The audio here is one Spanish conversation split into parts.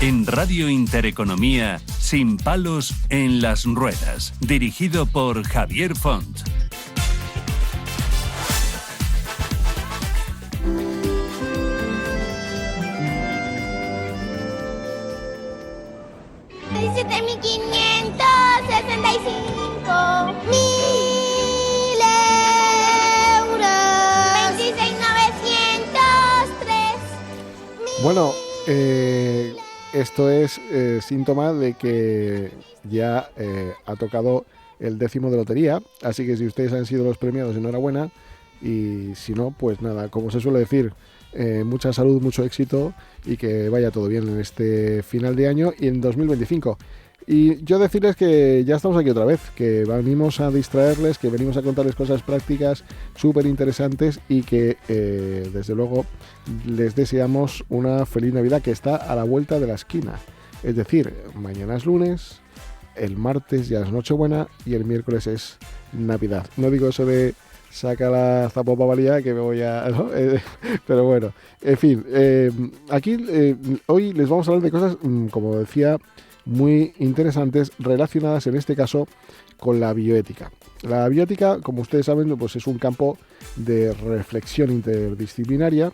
En Radio Intereconomía, Sin palos en las ruedas. Dirigido por Javier Font. Bueno, esto es síntoma de que ya ha tocado el 10º de lotería, así que si ustedes han sido los premiados, enhorabuena, y si no, pues nada, como se suele decir, mucha salud, mucho éxito y que vaya todo bien en este final de año y en 2025. Y yo decirles que ya estamos aquí otra vez, que venimos a distraerles, que venimos a contarles cosas prácticas súper interesantes y que desde luego les deseamos una feliz Navidad que está a la vuelta de la esquina. Es decir, mañana es lunes, el martes ya es Nochebuena y el miércoles es Navidad. No digo eso de saca la zapopavalía que me voy a... ¿no? Pero bueno, en fin, aquí hoy les vamos a hablar de cosas, como decía, muy interesantes relacionadas en este caso con la bioética. La bioética, como ustedes saben, pues es un campo de reflexión interdisciplinaria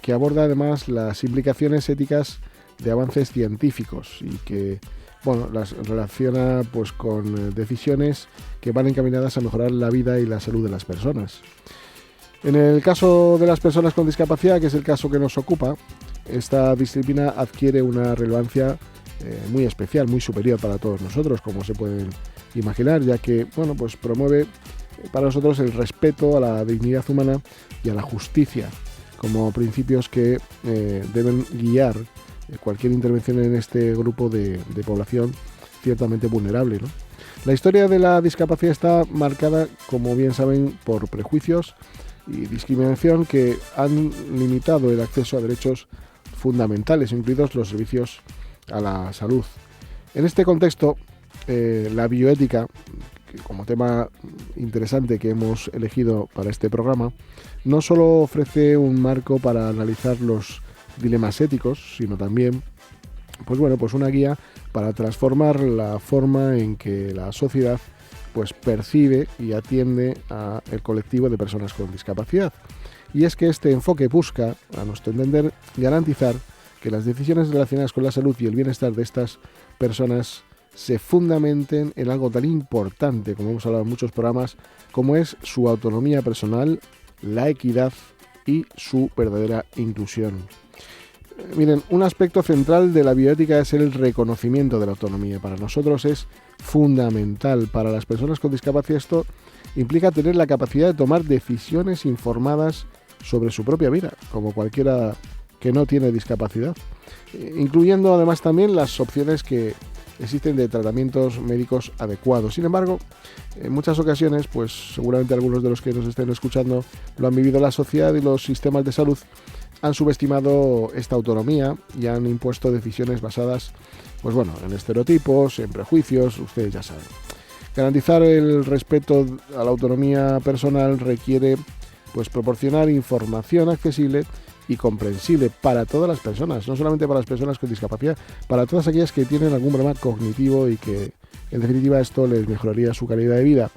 que aborda además las implicaciones éticas de avances científicos y que, bueno, las relaciona pues con decisiones que van encaminadas a mejorar la vida y la salud de las personas. En el caso de las personas con discapacidad, que es el caso que nos ocupa, esta disciplina adquiere una relevancia muy especial, muy superior para todos nosotros, como se pueden imaginar, ya que, bueno, pues promueve para nosotros el respeto a la dignidad humana y a la justicia como principios que deben guiar cualquier intervención en este grupo de población ciertamente vulnerable, ¿no? La historia de la discapacidad está marcada, como bien saben, por prejuicios y discriminación que han limitado el acceso a derechos fundamentales, incluidos los servicios a la salud. En este contexto, la bioética, que como tema interesante que hemos elegido para este programa, no solo ofrece un marco para analizar los dilemas éticos, sino también, pues bueno, pues una guía para transformar la forma en que la sociedad pues percibe y atiende al colectivo de personas con discapacidad. Y es que este enfoque busca, a nuestro entender, garantizar que las decisiones relacionadas con la salud y el bienestar de estas personas se fundamenten en algo tan importante, como hemos hablado en muchos programas, como es su autonomía personal, la equidad y su verdadera inclusión. Miren, un aspecto central de la bioética es el reconocimiento de la autonomía. Para nosotros es fundamental. Para las personas con discapacidad esto implica tener la capacidad de tomar decisiones informadas sobre su propia vida, como cualquiera que no tiene discapacidad, incluyendo además también las opciones que existen de tratamientos médicos adecuados. Sin embargo, en muchas ocasiones, pues seguramente algunos de los que nos estén escuchando lo han vivido, la sociedad y los sistemas de salud han subestimado esta autonomía y han impuesto decisiones basadas, pues bueno, en estereotipos, en prejuicios, ustedes ya saben. Garantizar el respeto a la autonomía personal requiere pues proporcionar información accesible y comprensible para todas las personas, no solamente para las personas con discapacidad, para todas aquellas que tienen algún problema cognitivo y que en definitiva esto les mejoraría su calidad de vida.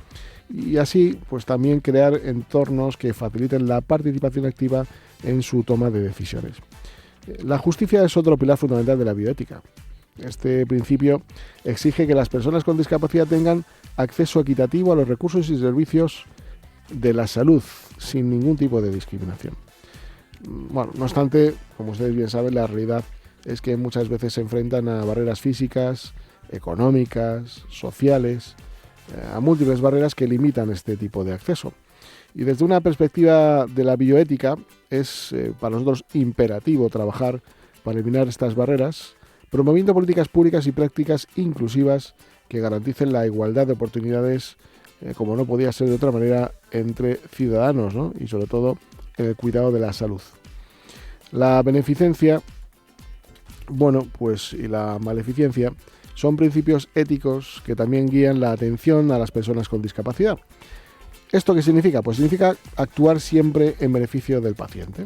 Y así pues también crear entornos que faciliten la participación activa en su toma de decisiones. La justicia es otro pilar fundamental de la bioética. Este principio exige que las personas con discapacidad tengan acceso equitativo a los recursos y servicios de la salud sin ningún tipo de discriminación. Bueno, no obstante, como ustedes bien saben, la realidad es que muchas veces se enfrentan a barreras físicas, económicas, sociales, a múltiples barreras que limitan este tipo de acceso. Y desde una perspectiva de la bioética es para nosotros imperativo trabajar para eliminar estas barreras, promoviendo políticas públicas y prácticas inclusivas que garanticen la igualdad de oportunidades, como no podía ser de otra manera, entre ciudadanos, ¿no? Y sobre todo en el cuidado de la salud. La beneficencia, bueno, pues y la maleficencia son principios éticos que también guían la atención a las personas con discapacidad. ¿Esto qué significa? Pues significa actuar siempre en beneficio del paciente,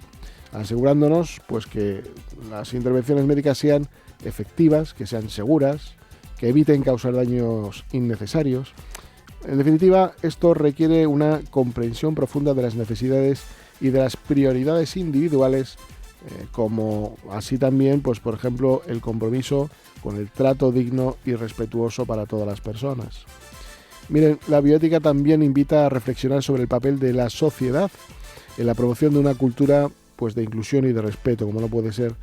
asegurándonos pues que las intervenciones médicas sean efectivas, que sean seguras, que eviten causar daños innecesarios. En definitiva, esto requiere una comprensión profunda de las necesidades y de las prioridades individuales, como así también, pues por ejemplo, el compromiso con el trato digno y respetuoso para todas las personas. Miren, la bioética también invita a reflexionar sobre el papel de la sociedad en la promoción de una cultura pues de inclusión y de respeto, como no puede ser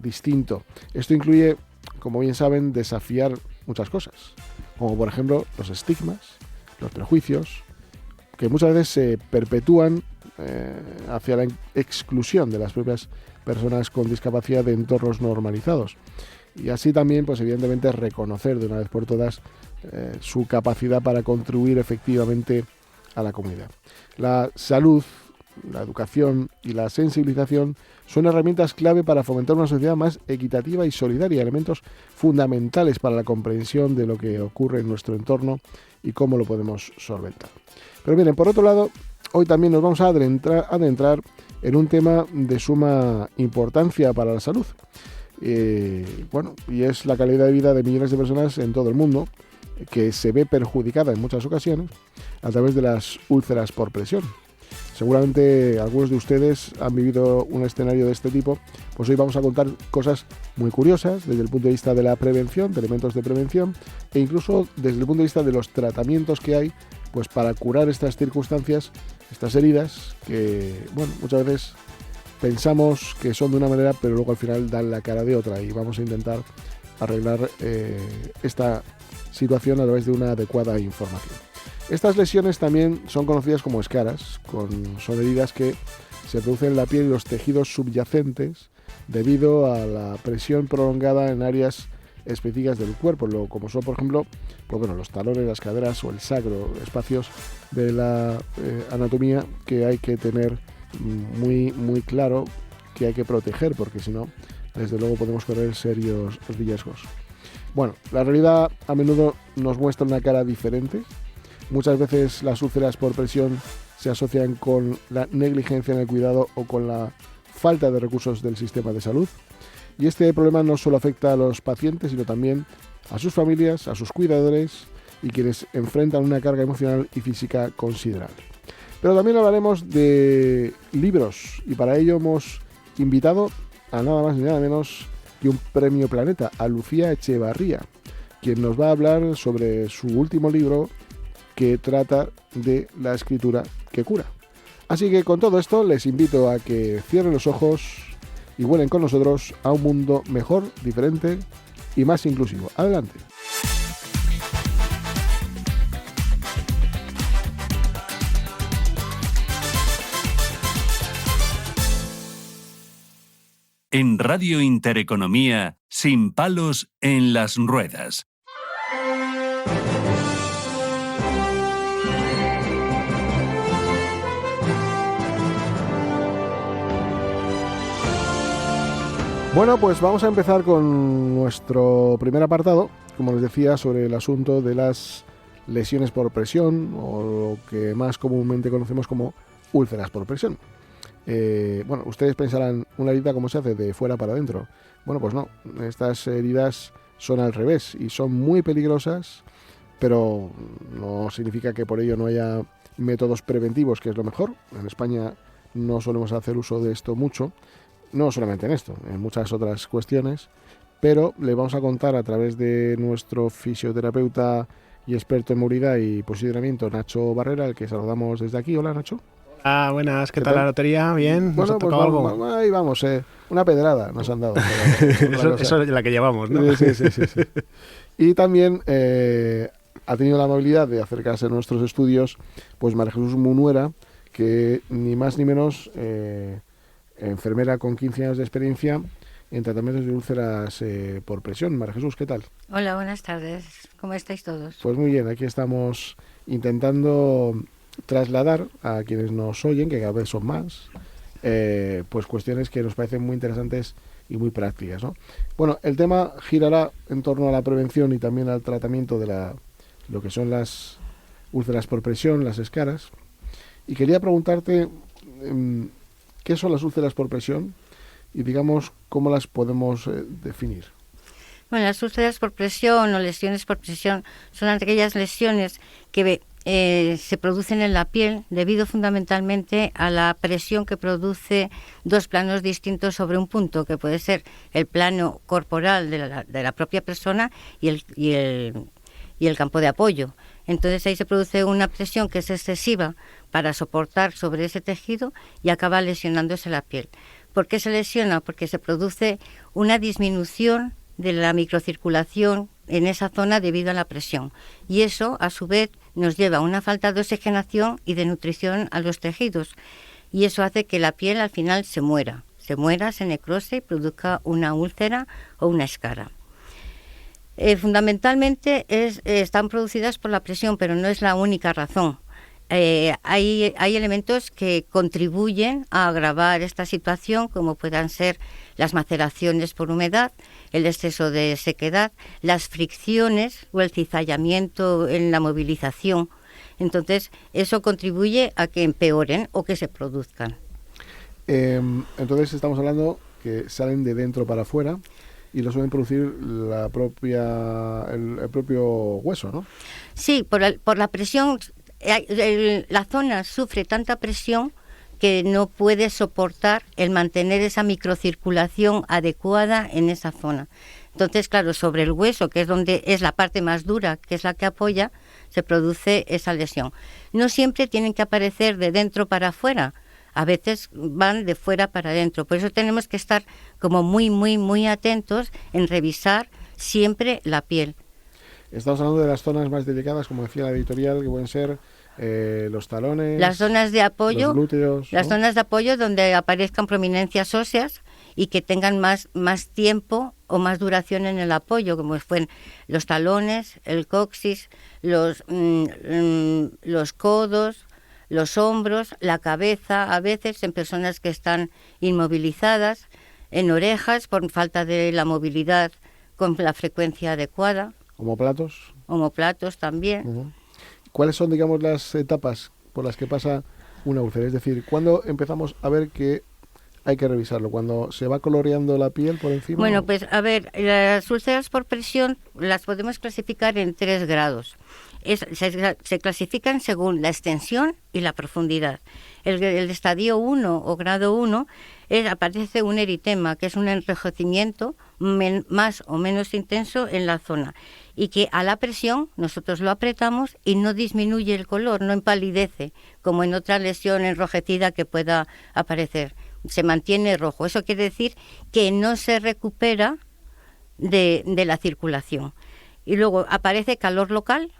distinto. Esto incluye, como bien saben, desafiar muchas cosas, como por ejemplo los estigmas, los prejuicios, que muchas veces se perpetúan hacia la exclusión de las propias personas con discapacidad de entornos normalizados. Y así también, pues evidentemente, reconocer de una vez por todas su capacidad para contribuir efectivamente a la comunidad. La salud, la educación y la sensibilización son herramientas clave para fomentar una sociedad más equitativa y solidaria, elementos fundamentales para la comprensión de lo que ocurre en nuestro entorno y cómo lo podemos solventar. Pero miren, por otro lado, hoy también nos vamos a adentrar en un tema de suma importancia para la salud. Y es la calidad de vida de millones de personas en todo el mundo, que se ve perjudicada en muchas ocasiones a través de las úlceras por presión. Seguramente algunos de ustedes han vivido un escenario de este tipo, pues hoy vamos a contar cosas muy curiosas desde el punto de vista de la prevención, de elementos de prevención, e incluso desde el punto de vista de los tratamientos que hay pues para curar estas circunstancias, estas heridas que, bueno, muchas veces pensamos que son de una manera, pero luego al final dan la cara de otra, y vamos a intentar arreglar esta situación a través de una adecuada información. Estas lesiones también son conocidas como escaras, son heridas que se producen en la piel y los tejidos subyacentes debido a la presión prolongada en áreas específicas del cuerpo, como son, por ejemplo, los talones, las caderas o el sacro, espacios de la anatomía que hay que tener muy, muy claro, que hay que proteger, porque si no, desde luego podemos correr serios riesgos. Bueno, la realidad a menudo nos muestra una cara diferente. Muchas veces las úlceras por presión se asocian con la negligencia en el cuidado o con la falta de recursos del sistema de salud. Y este problema no solo afecta a los pacientes, sino también a sus familias, a sus cuidadores y quienes enfrentan una carga emocional y física considerable. Pero también hablaremos de libros, y para ello hemos invitado a nada más ni nada menos que un premio Planeta, a Lucía Echevarría, quien nos va a hablar sobre su último libro, que trata de la escritura que cura. Así que con todo esto les invito a que cierren los ojos y vuelen con nosotros a un mundo mejor, diferente y más inclusivo. Adelante. En Radio Intereconomía, Sin palos en las ruedas. Bueno, pues vamos a empezar con nuestro primer apartado, como les decía, sobre el asunto de las lesiones por presión, o lo que más comúnmente conocemos como úlceras por presión. Ustedes pensarán, ¿una herida cómo se hace? ¿De fuera para adentro? Bueno, pues no, estas heridas son al revés y son muy peligrosas, pero no significa que por ello no haya métodos preventivos, que es lo mejor. En España no solemos hacer uso de esto mucho, no solamente en esto, en muchas otras cuestiones, pero le vamos a contar a través de nuestro fisioterapeuta y experto en movilidad y posicionamiento, Nacho Barrera, al que saludamos desde aquí. Hola, Nacho. Ah, buenas, ¿qué tal la lotería? ¿Bien? Bueno, ¿Nos ha tocado algo? Ahí vamos, una pedrada nos han dado. Eso es la que llevamos, ¿no? Sí. Y también ha tenido la amabilidad de acercarse a nuestros estudios, pues María Jesús Munuera, que ni más ni menos, enfermera con 15 años de experiencia en tratamientos de úlceras por presión. María Jesús, ¿qué tal? Hola, buenas tardes. ¿Cómo estáis todos? Pues muy bien, aquí estamos intentando trasladar a quienes nos oyen, que cada vez son más, pues cuestiones que nos parecen muy interesantes y muy prácticas, ¿no? Bueno, el tema girará en torno a la prevención y también al tratamiento de lo que son las úlceras por presión, las escaras. Y quería preguntarte, ¿qué son las úlceras por presión? y digamos cómo las podemos definir. Bueno, las úlceras por presión o lesiones por presión son aquellas lesiones que se producen en la piel debido fundamentalmente a la presión que produce dos planos distintos sobre un punto, que puede ser el plano corporal de la propia persona y el campo de apoyo. Entonces ahí se produce una presión que es excesiva para soportar sobre ese tejido y acaba lesionándose la piel. ¿Por qué se lesiona? Porque se produce una disminución de la microcirculación en esa zona debido a la presión. Y eso, a su vez, nos lleva a una falta de oxigenación y de nutrición a los tejidos. Y eso hace que la piel al final se muera, se necrose y produzca una úlcera o una escara. Fundamentalmente están producidas por la presión, pero no es la única razón. Hay elementos que contribuyen a agravar esta situación, como puedan ser las maceraciones por humedad, el exceso de sequedad, las fricciones o el cizallamiento en la movilización. Entonces, eso contribuye a que empeoren o que se produzcan. Entonces, estamos hablando que salen de dentro para afuera y lo suelen producir el propio hueso, ¿no? Sí, por la presión. La zona sufre tanta presión que no puede soportar el mantener esa microcirculación adecuada en esa zona. Entonces, claro, sobre el hueso, que es donde es la parte más dura, que es la que apoya, se produce esa lesión. No siempre tienen que aparecer de dentro para afuera, a veces van de fuera para adentro. Por eso tenemos que estar como muy, muy, muy atentos en revisar siempre la piel. Estamos hablando de las zonas más delicadas, como decía la editorial, que pueden ser los talones, las zonas de apoyo, los glúteos, las ¿no? zonas de apoyo donde aparezcan prominencias óseas y que tengan más tiempo o más duración en el apoyo, como fueron los talones, el coxis, los codos, los hombros, la cabeza, a veces en personas que están inmovilizadas, en orejas por falta de la movilidad con la frecuencia adecuada. Omóplatos. Omóplatos también. Uh-huh. ¿Cuáles son, digamos, las etapas por las que pasa una úlcera? Es decir, ¿cuándo empezamos a ver que hay que revisarlo? ¿Cuando se va coloreando la piel por encima? Bueno, pues a ver, las úlceras por presión las podemos clasificar en 3 grados. Se clasifican según la extensión y la profundidad. El estadio 1 o grado 1 aparece un eritema, que es un enrojecimiento más o menos intenso en la zona, y que a la presión nosotros lo apretamos y no disminuye el color, no empalidece, como en otra lesión enrojecida que pueda aparecer. Se mantiene rojo. Eso quiere decir que no se recupera de la circulación. Y luego aparece calor local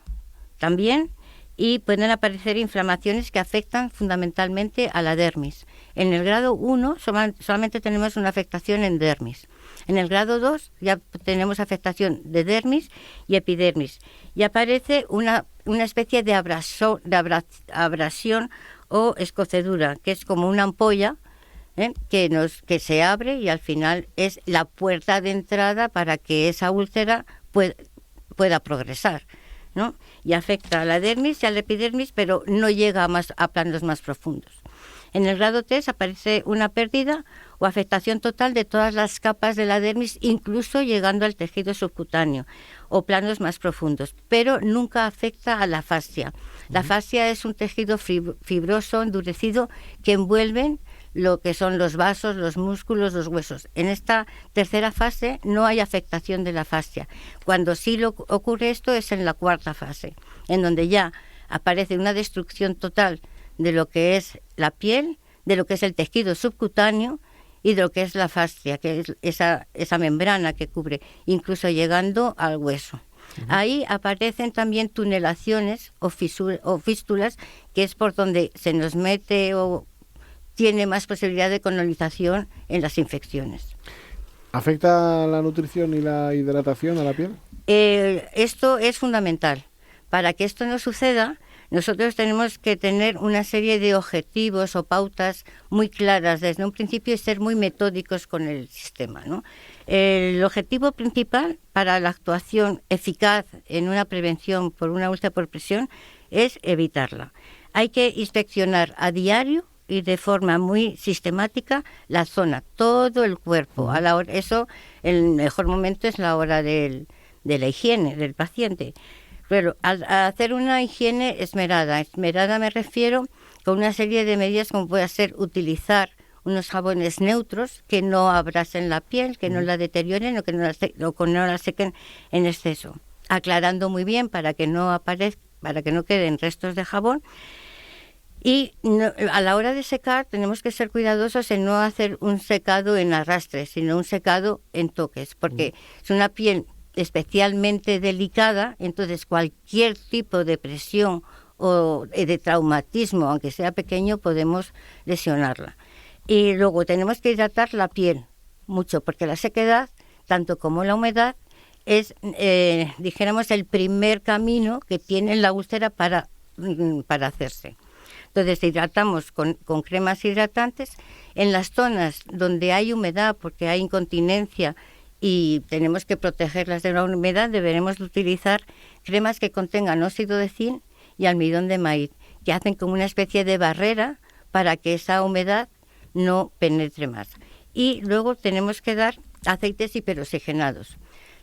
también, y pueden aparecer inflamaciones que afectan fundamentalmente a la dermis. En el grado 1 solamente tenemos una afectación en dermis. En el grado 2 ya tenemos afectación de dermis y epidermis. Y aparece una especie de abrasión o escocedura, que es como una ampolla, que se abre y al final es la puerta de entrada para que esa úlcera pueda progresar, ¿no? Y afecta a la dermis y a la epidermis, pero no llega a planos más profundos. En el grado 3 aparece una pérdida o afectación total de todas las capas de la dermis, incluso llegando al tejido subcutáneo o planos más profundos, pero nunca afecta a la fascia. La fascia es un tejido fibroso, endurecido, que envuelven lo que son los vasos, los músculos, los huesos. En esta tercera fase no hay afectación de la fascia. Cuando sí ocurre esto es en la cuarta fase, en donde ya aparece una destrucción total de lo que es la piel, de lo que es el tejido subcutáneo y de lo que es la fascia, que es esa membrana que cubre, incluso llegando al hueso. Uh-huh. Ahí aparecen también tunelaciones o fístulas, que es por donde se nos mete o tiene más posibilidad de colonización en las infecciones. ¿Afecta la nutrición y la hidratación a la piel? Esto es fundamental. Para que esto no suceda, nosotros tenemos que tener una serie de objetivos o pautas muy claras desde un principio y ser muy metódicos con el sistema, ¿no? El objetivo principal para la actuación eficaz en una prevención por una úlcera por presión es evitarla. Hay que inspeccionar a diario y de forma muy sistemática la zona, todo el cuerpo. A la hora, eso, el mejor momento es la hora de la higiene del paciente. Pero al hacer una higiene esmerada me refiero con una serie de medidas como puede ser utilizar unos jabones neutros que no abrasen la piel, que no la deterioren o que no la sequen en exceso, aclarando muy bien para que no queden restos de jabón. Y a la hora de secar tenemos que ser cuidadosos en no hacer un secado en arrastre, sino un secado en toques, porque es una piel especialmente delicada, entonces cualquier tipo de presión o de traumatismo, aunque sea pequeño, podemos lesionarla. Y luego tenemos que hidratar la piel mucho, porque la sequedad, tanto como la humedad, es, dijéramos, el primer camino que tiene la úlcera para hacerse. Entonces hidratamos con cremas hidratantes. En las zonas donde hay humedad, porque hay incontinencia y tenemos que protegerlas de la humedad, deberemos utilizar cremas que contengan óxido de zinc y almidón de maíz, que hacen como una especie de barrera para que esa humedad no penetre más. Y luego tenemos que dar aceites hiperoxigenados.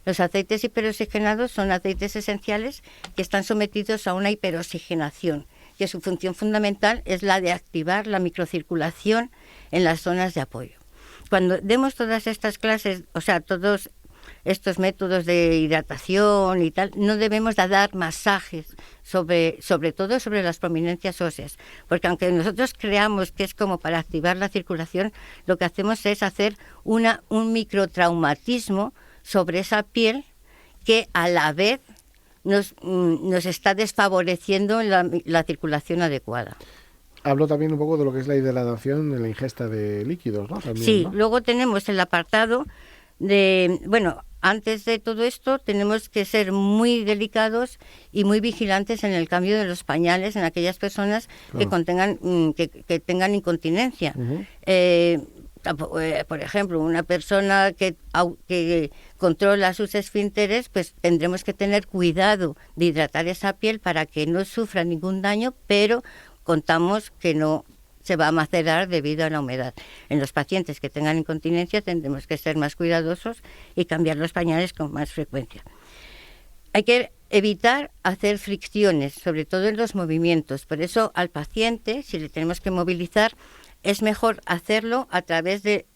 Los aceites hiperoxigenados son aceites esenciales que están sometidos a una hiperoxigenación, que su función fundamental es la de activar la microcirculación en las zonas de apoyo. Cuando demos todas estas clases, o sea, todos estos métodos de hidratación y tal, no debemos de dar masajes, sobre todo sobre las prominencias óseas, porque aunque nosotros creamos que es como para activar la circulación, lo que hacemos es hacer un microtraumatismo sobre esa piel que a la vez nos está desfavoreciendo la circulación adecuada. Hablo también un poco de lo que es la hidratación en la ingesta de líquidos, ¿no? También, sí, ¿no? Luego tenemos el apartado de, antes de todo esto tenemos que ser muy delicados y muy vigilantes en el cambio de los pañales en aquellas personas que tengan incontinencia. Uh-huh. Por ejemplo, una persona que controla sus esfínteres, pues tendremos que tener cuidado de hidratar esa piel para que no sufra ningún daño, pero contamos que no se va a macerar debido a la humedad. En los pacientes que tengan incontinencia tendremos que ser más cuidadosos y cambiar los pañales con más frecuencia. Hay que evitar hacer fricciones, sobre todo en los movimientos. Por eso al paciente, si le tenemos que movilizar, es mejor hacerlo a través de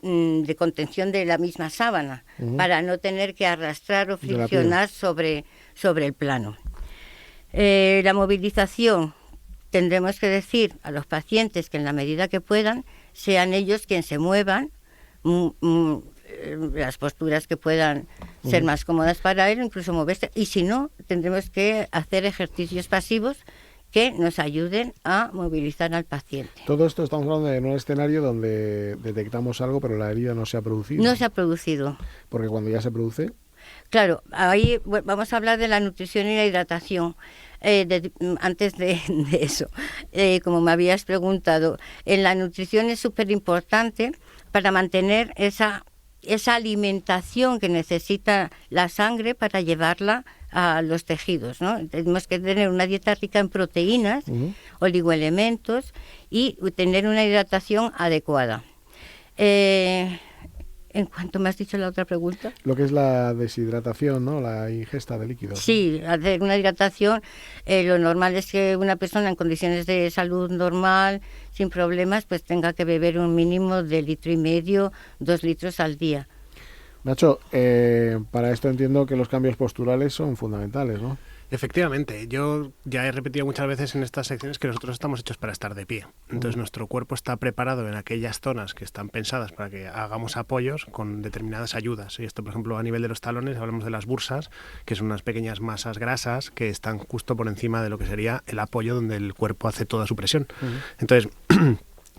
contención de la misma sábana, para no tener que arrastrar o friccionar sobre el plano. La movilización, tendremos que decir a los pacientes que en la medida que puedan, sean ellos quienes se muevan, las posturas que puedan ser más cómodas para él, incluso moverse, y si no, tendremos que hacer ejercicios pasivos que nos ayuden a movilizar al paciente. Todo esto estamos hablando de un escenario donde detectamos algo, pero la herida no se ha producido. No se ha producido. Porque cuando ya se produce... Claro, ahí vamos a hablar de la nutrición y la hidratación. Antes de eso, como me habías preguntado, en la nutrición es súper importante para mantener esa alimentación que necesita la sangre para llevarla a los tejidos, ¿no? Tenemos que tener una dieta rica en proteínas, oligoelementos y tener una hidratación adecuada. En cuanto me has dicho la otra pregunta. Lo que es la deshidratación, ¿no? La ingesta de líquidos. Sí, hacer una hidratación. Lo normal es que una persona en condiciones de salud normal, sin problemas, pues tenga que beber un mínimo de 1,5 litros, 2 litros al día. Nacho, para esto entiendo que los cambios posturales son fundamentales, ¿no? Efectivamente, yo ya he repetido muchas veces en estas secciones que nosotros estamos hechos para estar de pie. Entonces nuestro cuerpo está preparado en aquellas zonas que están pensadas para que hagamos apoyos con determinadas ayudas. Y esto, por ejemplo, a nivel de los talones, hablamos de las bursas, que son unas pequeñas masas grasas que están justo por encima de lo que sería el apoyo donde el cuerpo hace toda su presión. Entonces,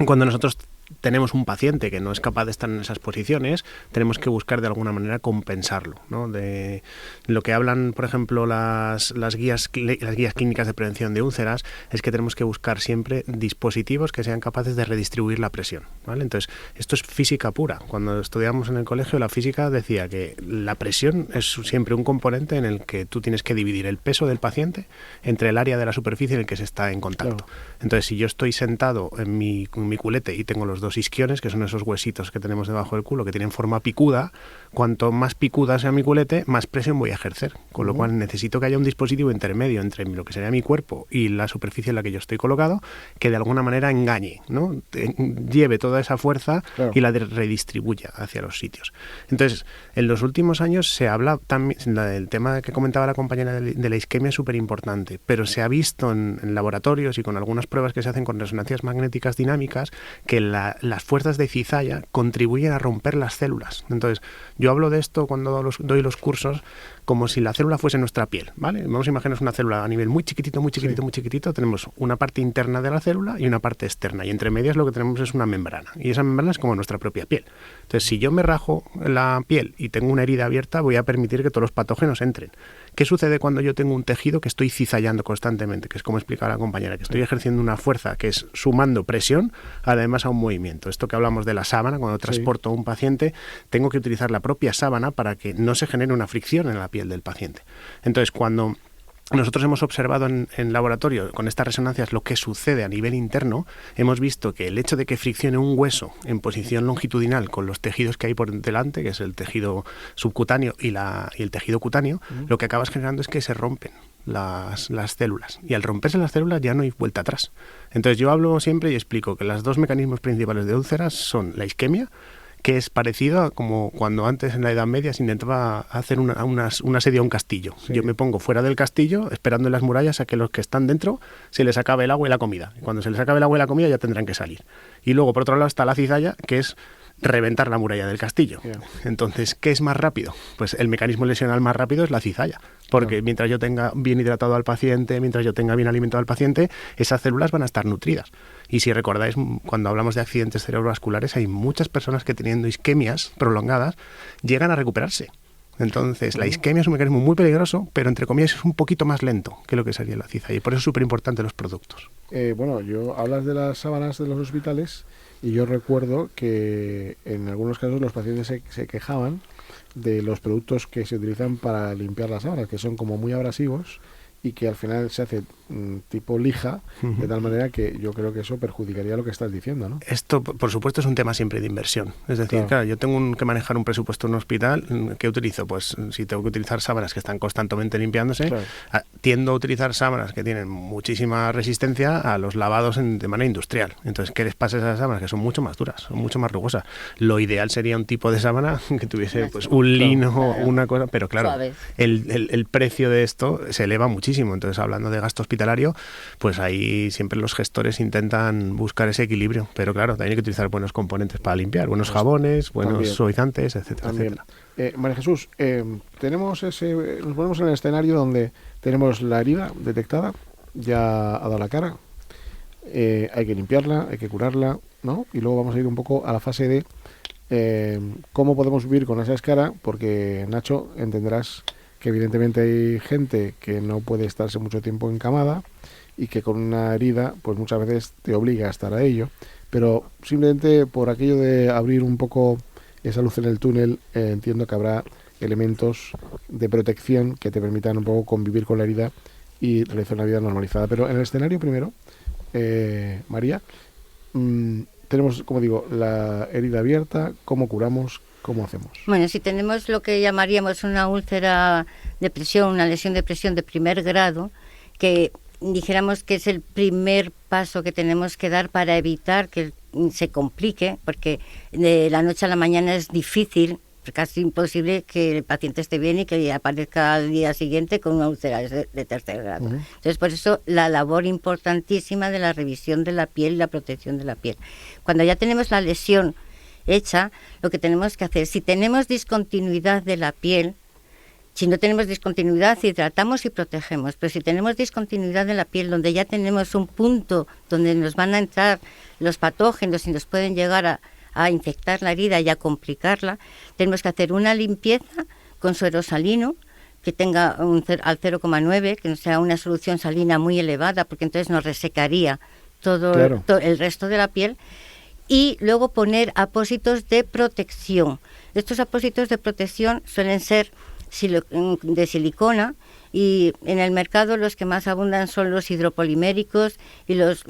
cuando nosotros tenemos un paciente que no es capaz de estar en esas posiciones, tenemos que buscar de alguna manera compensarlo, ¿no? De lo que hablan, por ejemplo, las guías clínicas de prevención de úlceras, es que tenemos que buscar siempre dispositivos que sean capaces de redistribuir la presión, ¿vale? Entonces, esto es física pura. Cuando estudiamos en el colegio, la física decía que la presión es siempre un componente en el que tú tienes que dividir el peso del paciente entre el área de la superficie en el que se está en contacto. Claro. Entonces, si yo estoy sentado en mi culete y tengo los dos isquiones, que son esos huesitos que tenemos debajo del culo, que tienen forma picuda, cuanto más picuda sea mi culete, más presión voy a ejercer. Con lo cual necesito que haya un dispositivo intermedio entre lo que sería mi cuerpo y la superficie en la que yo estoy colocado, que de alguna manera engañe, ¿no? Lleve toda esa fuerza y la redistribuya hacia los sitios. Entonces, en los últimos años se habla también, el tema que comentaba la compañera de la isquemia es súper importante, pero se ha visto en laboratorios y con algunas pruebas que se hacen con resonancias magnéticas dinámicas que las fuerzas de cizalla contribuyen a romper las células. Entonces, yo hablo de esto cuando doy los cursos como si la célula fuese nuestra piel, ¿vale? Vamos a imaginar una célula a nivel muy chiquitito, muy chiquitito, muy chiquitito. Tenemos una parte interna de la célula y una parte externa, y entre medias lo que tenemos es una membrana, y esa membrana es como nuestra propia piel. Entonces, si yo me rajo la piel y tengo una herida abierta, voy a permitir que todos los patógenos entren. ¿Qué sucede cuando yo tengo un tejido que estoy cizallando constantemente? Que es como explicaba la compañera, que estoy ejerciendo una fuerza que es sumando presión, además a un movimiento. Esto que hablamos de la sábana, cuando transporto a un paciente, tengo que utilizar la propia sábana para que no se genere una fricción en la piel del paciente. Entonces, cuando nosotros hemos observado en laboratorio con estas resonancias lo que sucede a nivel interno, hemos visto que el hecho de que friccione un hueso en posición longitudinal con los tejidos que hay por delante, que es el tejido subcutáneo y el tejido cutáneo, lo que acabas generando es que se rompen las células, y al romperse las células ya no hay vuelta atrás. Entonces yo hablo siempre y explico que los dos mecanismos principales de úlceras son la isquemia, que es parecido a como cuando antes en la Edad Media se intentaba hacer un asedio a un castillo. Sí. Yo me pongo fuera del castillo esperando en las murallas a que los que están dentro se les acabe el agua y la comida. Y cuando se les acabe el agua y la comida ya tendrán que salir. Y luego por otro lado está la cizalla, que es reventar la muralla del castillo. Yeah. Entonces, ¿qué es más rápido? Pues el mecanismo lesional más rápido es la cizalla, porque mientras yo tenga bien hidratado al paciente, mientras yo tenga bien alimentado al paciente, esas células van a estar nutridas. Y si recordáis, cuando hablamos de accidentes cerebrovasculares, hay muchas personas que teniendo isquemias prolongadas llegan a recuperarse. Entonces, la isquemia es un mecanismo muy peligroso, pero entre comillas es un poquito más lento que lo que sería la cizalla, y por eso es súper importante los productos. Hablas de las sábanas de los hospitales, y yo recuerdo que en algunos casos los pacientes se quejaban de los productos que se utilizan para limpiar las sábanas, que son como muy abrasivos y que al final se hace tipo lija, de tal manera que yo creo que eso perjudicaría lo que estás diciendo, ¿no? Esto, por supuesto, es un tema siempre de inversión. Es decir, claro, yo tengo que manejar un presupuesto en un hospital. ¿Qué utilizo? Pues si tengo que utilizar sábanas que están constantemente limpiándose, tiendo a utilizar sábanas que tienen muchísima resistencia a los lavados de manera industrial. Entonces, ¿qué les pasa a esas sábanas? Que son mucho más duras, son mucho más rugosas. Lo ideal sería un tipo de sábana que tuviese pues un lino, una cosa, pero claro, el precio de esto se eleva muchísimo. Entonces, hablando de gasto hospitalario, pues ahí siempre los gestores intentan buscar ese equilibrio, pero claro, también hay que utilizar buenos componentes para limpiar, buenos jabones, buenos suavizantes, etcétera, etcétera. María Jesús, nos ponemos en el escenario donde tenemos la herida detectada, ya ha dado la cara, hay que limpiarla, hay que curarla, ¿no? Y luego vamos a ir un poco a la fase de cómo podemos vivir con esa escara, porque Nacho, entenderás que evidentemente hay gente que no puede estarse mucho tiempo encamada y que con una herida pues muchas veces te obliga a estar a ello, pero simplemente por aquello de abrir un poco esa luz en el túnel, entiendo que habrá elementos de protección que te permitan un poco convivir con la herida y realizar una vida normalizada. Pero en el escenario primero, María, tenemos, como digo, la herida abierta, ¿cómo curamos? ¿Cómo hacemos? Bueno, si tenemos lo que llamaríamos una úlcera de presión, una lesión de presión de primer grado, que dijéramos que es el primer paso que tenemos que dar para evitar que se complique, porque de la noche a la mañana es difícil, casi imposible que el paciente esté bien y que aparezca al día siguiente con una úlcera de tercer grado. Entonces, por eso la labor importantísima de la revisión de la piel y la protección de la piel. Cuando ya tenemos la lesión hecha, lo que tenemos que hacer, si tenemos discontinuidad de la piel, Si no tenemos discontinuidad, hidratamos y protegemos. Pero si tenemos discontinuidad en la piel, donde ya tenemos un punto donde nos van a entrar los patógenos y nos pueden llegar a infectar la herida y a complicarla, tenemos que hacer una limpieza con suero salino, que tenga al 0,9, que no sea una solución salina muy elevada, porque entonces nos resecaría todo el resto de la piel. Y luego poner apósitos de protección. Estos apósitos de protección suelen ser de silicona, y en el mercado los que más abundan son los hidropoliméricos y los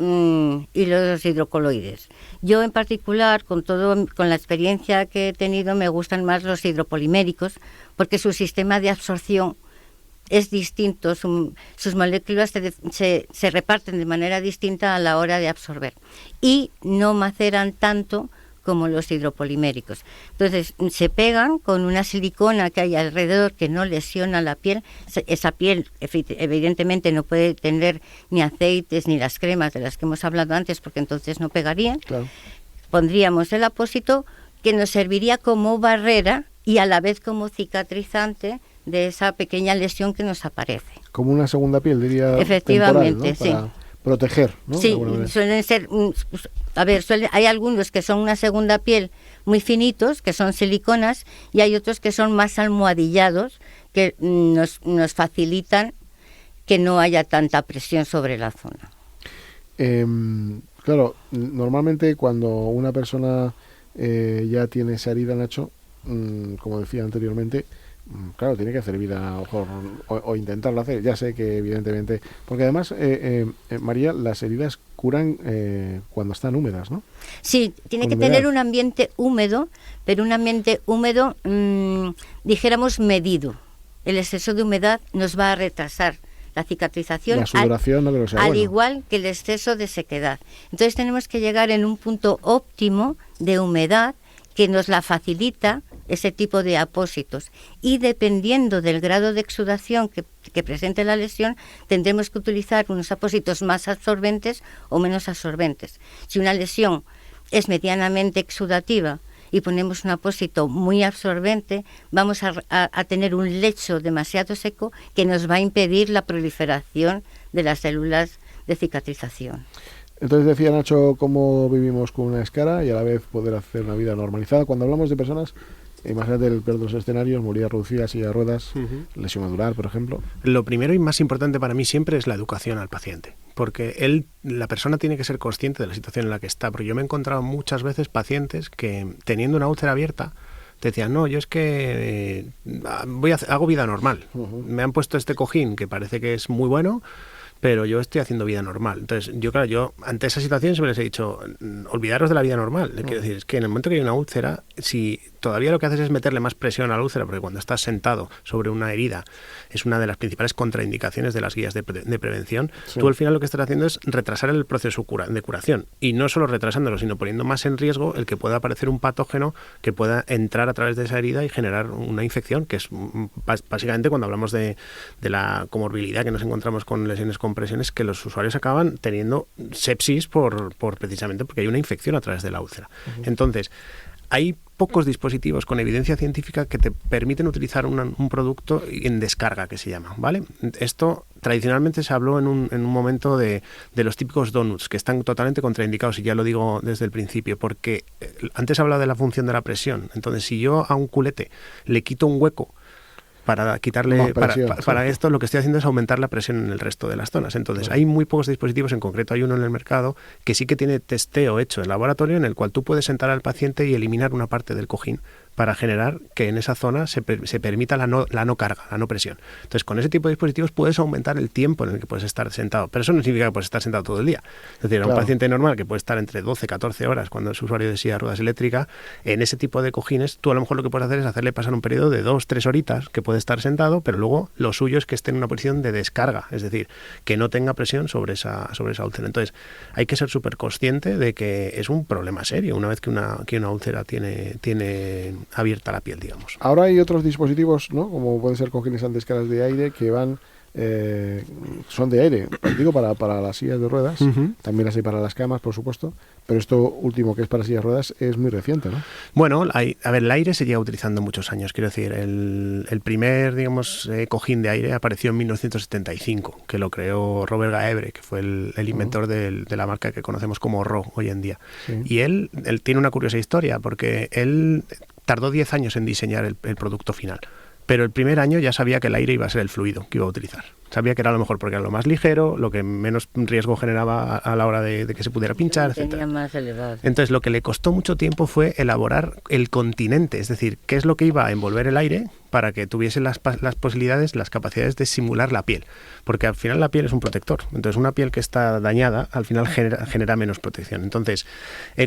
hidrocoloides. Yo en particular, con la experiencia que he tenido, me gustan más los hidropoliméricos, porque su sistema de absorción es distinto, sus moléculas se reparten de manera distinta a la hora de absorber y no maceran tanto como los hidropoliméricos. Entonces, se pegan con una silicona que hay alrededor que no lesiona la piel. Esa piel, evidentemente, no puede tener ni aceites ni las cremas de las que hemos hablado antes, porque entonces no pegarían. Claro. Pondríamos el apósito, que nos serviría como barrera y a la vez como cicatrizante de esa pequeña lesión que nos aparece. Como una segunda piel, diría. Efectivamente, temporal, ¿no? Para proteger, ¿no? Sí, suelen ser, hay algunos que son una segunda piel muy finitos, que son siliconas, y hay otros que son más almohadillados, que nos facilitan que no haya tanta presión sobre la zona. Claro, normalmente cuando una persona ya tiene esa herida, Nacho, como decía anteriormente, claro, tiene que hacer vida o intentarlo hacer. Ya sé que evidentemente, porque además, María, las heridas curan cuando están húmedas, ¿no? Sí, tiene que tener un ambiente húmedo, pero un ambiente húmedo, dijéramos, medido. El exceso de humedad nos va a retrasar la cicatrización, la sudoración, no creo que sea bueno. Igual que el exceso de sequedad. Entonces tenemos que llegar en un punto óptimo de humedad que nos la facilita ese tipo de apósitos, y dependiendo del grado de exudación que presente la lesión, tendremos que utilizar unos apósitos más absorbentes o menos absorbentes. Si una lesión es medianamente exudativa y ponemos un apósito muy absorbente, vamos a tener un lecho demasiado seco que nos va a impedir la proliferación de las células de cicatrización. Entonces decía Nacho cómo vivimos con una escara y a la vez poder hacer una vida normalizada. Cuando hablamos de personas, imagínate el peor de los escenarios, movilidad reducida, silla de ruedas, lesión medular, por ejemplo. Lo primero y más importante para mí siempre es la educación al paciente, porque la persona tiene que ser consciente de la situación en la que está, porque yo me he encontrado muchas veces pacientes que, teniendo una úlcera abierta, te decían, no, yo es que hago vida normal. Me han puesto este cojín que parece que es muy bueno, pero yo estoy haciendo vida normal. Entonces, yo ante esa situación siempre les he dicho, olvidaros de la vida normal. Quiero decir, es que en el momento que hay una úlcera, si todavía lo que haces es meterle más presión a la úlcera, porque cuando estás sentado sobre una herida, es una de las principales contraindicaciones de las guías de prevención, tú al final lo que estás haciendo es retrasar el proceso de curación. Y no solo retrasándolo, sino poniendo más en riesgo el que pueda aparecer un patógeno que pueda entrar a través de esa herida y generar una infección, que es básicamente cuando hablamos de la comorbilidad que nos encontramos con lesiones con presiones, que los usuarios acaban teniendo sepsis precisamente porque hay una infección a través de la úlcera. Entonces, hay pocos dispositivos con evidencia científica que te permiten utilizar un producto en descarga, que se llama, ¿vale? Esto tradicionalmente se habló en un momento de los típicos donuts, que están totalmente contraindicados, y ya lo digo desde el principio, porque antes he hablado de la función de la presión. Entonces, si yo a un culete le quito un hueco para quitarle para esto, lo que estoy haciendo es aumentar la presión en el resto de las zonas. Entonces, hay muy pocos dispositivos, en concreto hay uno en el mercado que sí que tiene testeo hecho en laboratorio, en el cual tú puedes sentar al paciente y eliminar una parte del cojín para generar que en esa zona se permita la no carga, la no presión. Entonces, con ese tipo de dispositivos puedes aumentar el tiempo en el que puedes estar sentado, pero eso no significa que puedes estar sentado todo el día. Es decir, a un paciente normal que puede estar entre 12 y 14 horas cuando es usuario de silla de ruedas eléctrica, en ese tipo de cojines, tú a lo mejor lo que puedes hacer es hacerle pasar un periodo de 2-3 horitas que puede estar sentado, pero luego lo suyo es que esté en una posición de descarga, es decir, que no tenga presión sobre esa úlcera. Entonces, hay que ser súper consciente de que es un problema serio una vez que una úlcera tiene abierta la piel, digamos. Ahora hay otros dispositivos, ¿no? Como pueden ser cojines antescaras de aire, que van son de aire, digo para las sillas de ruedas, también las hay para las camas, por supuesto, pero esto último que es para sillas de ruedas es muy reciente, ¿no? Bueno, el aire se lleva utilizando muchos años, quiero decir, el primer, digamos, cojín de aire apareció en 1975, que lo creó Robert Gaebre, que fue el inventor de la marca que conocemos como RO hoy en día. Sí. Y él tiene una curiosa historia, porque él tardó 10 años en diseñar el producto final. Pero el primer año ya sabía que el aire iba a ser el fluido que iba a utilizar. Sabía que era lo mejor porque era lo más ligero, lo que menos riesgo generaba a la hora de que se pudiera pinchar, etc. Más elevado. Entonces, lo que le costó mucho tiempo fue elaborar el continente, es decir, qué es lo que iba a envolver el aire para que tuviese las posibilidades, las capacidades de simular la piel. Porque al final la piel es un protector. Entonces, una piel que está dañada, al final genera menos protección. Entonces,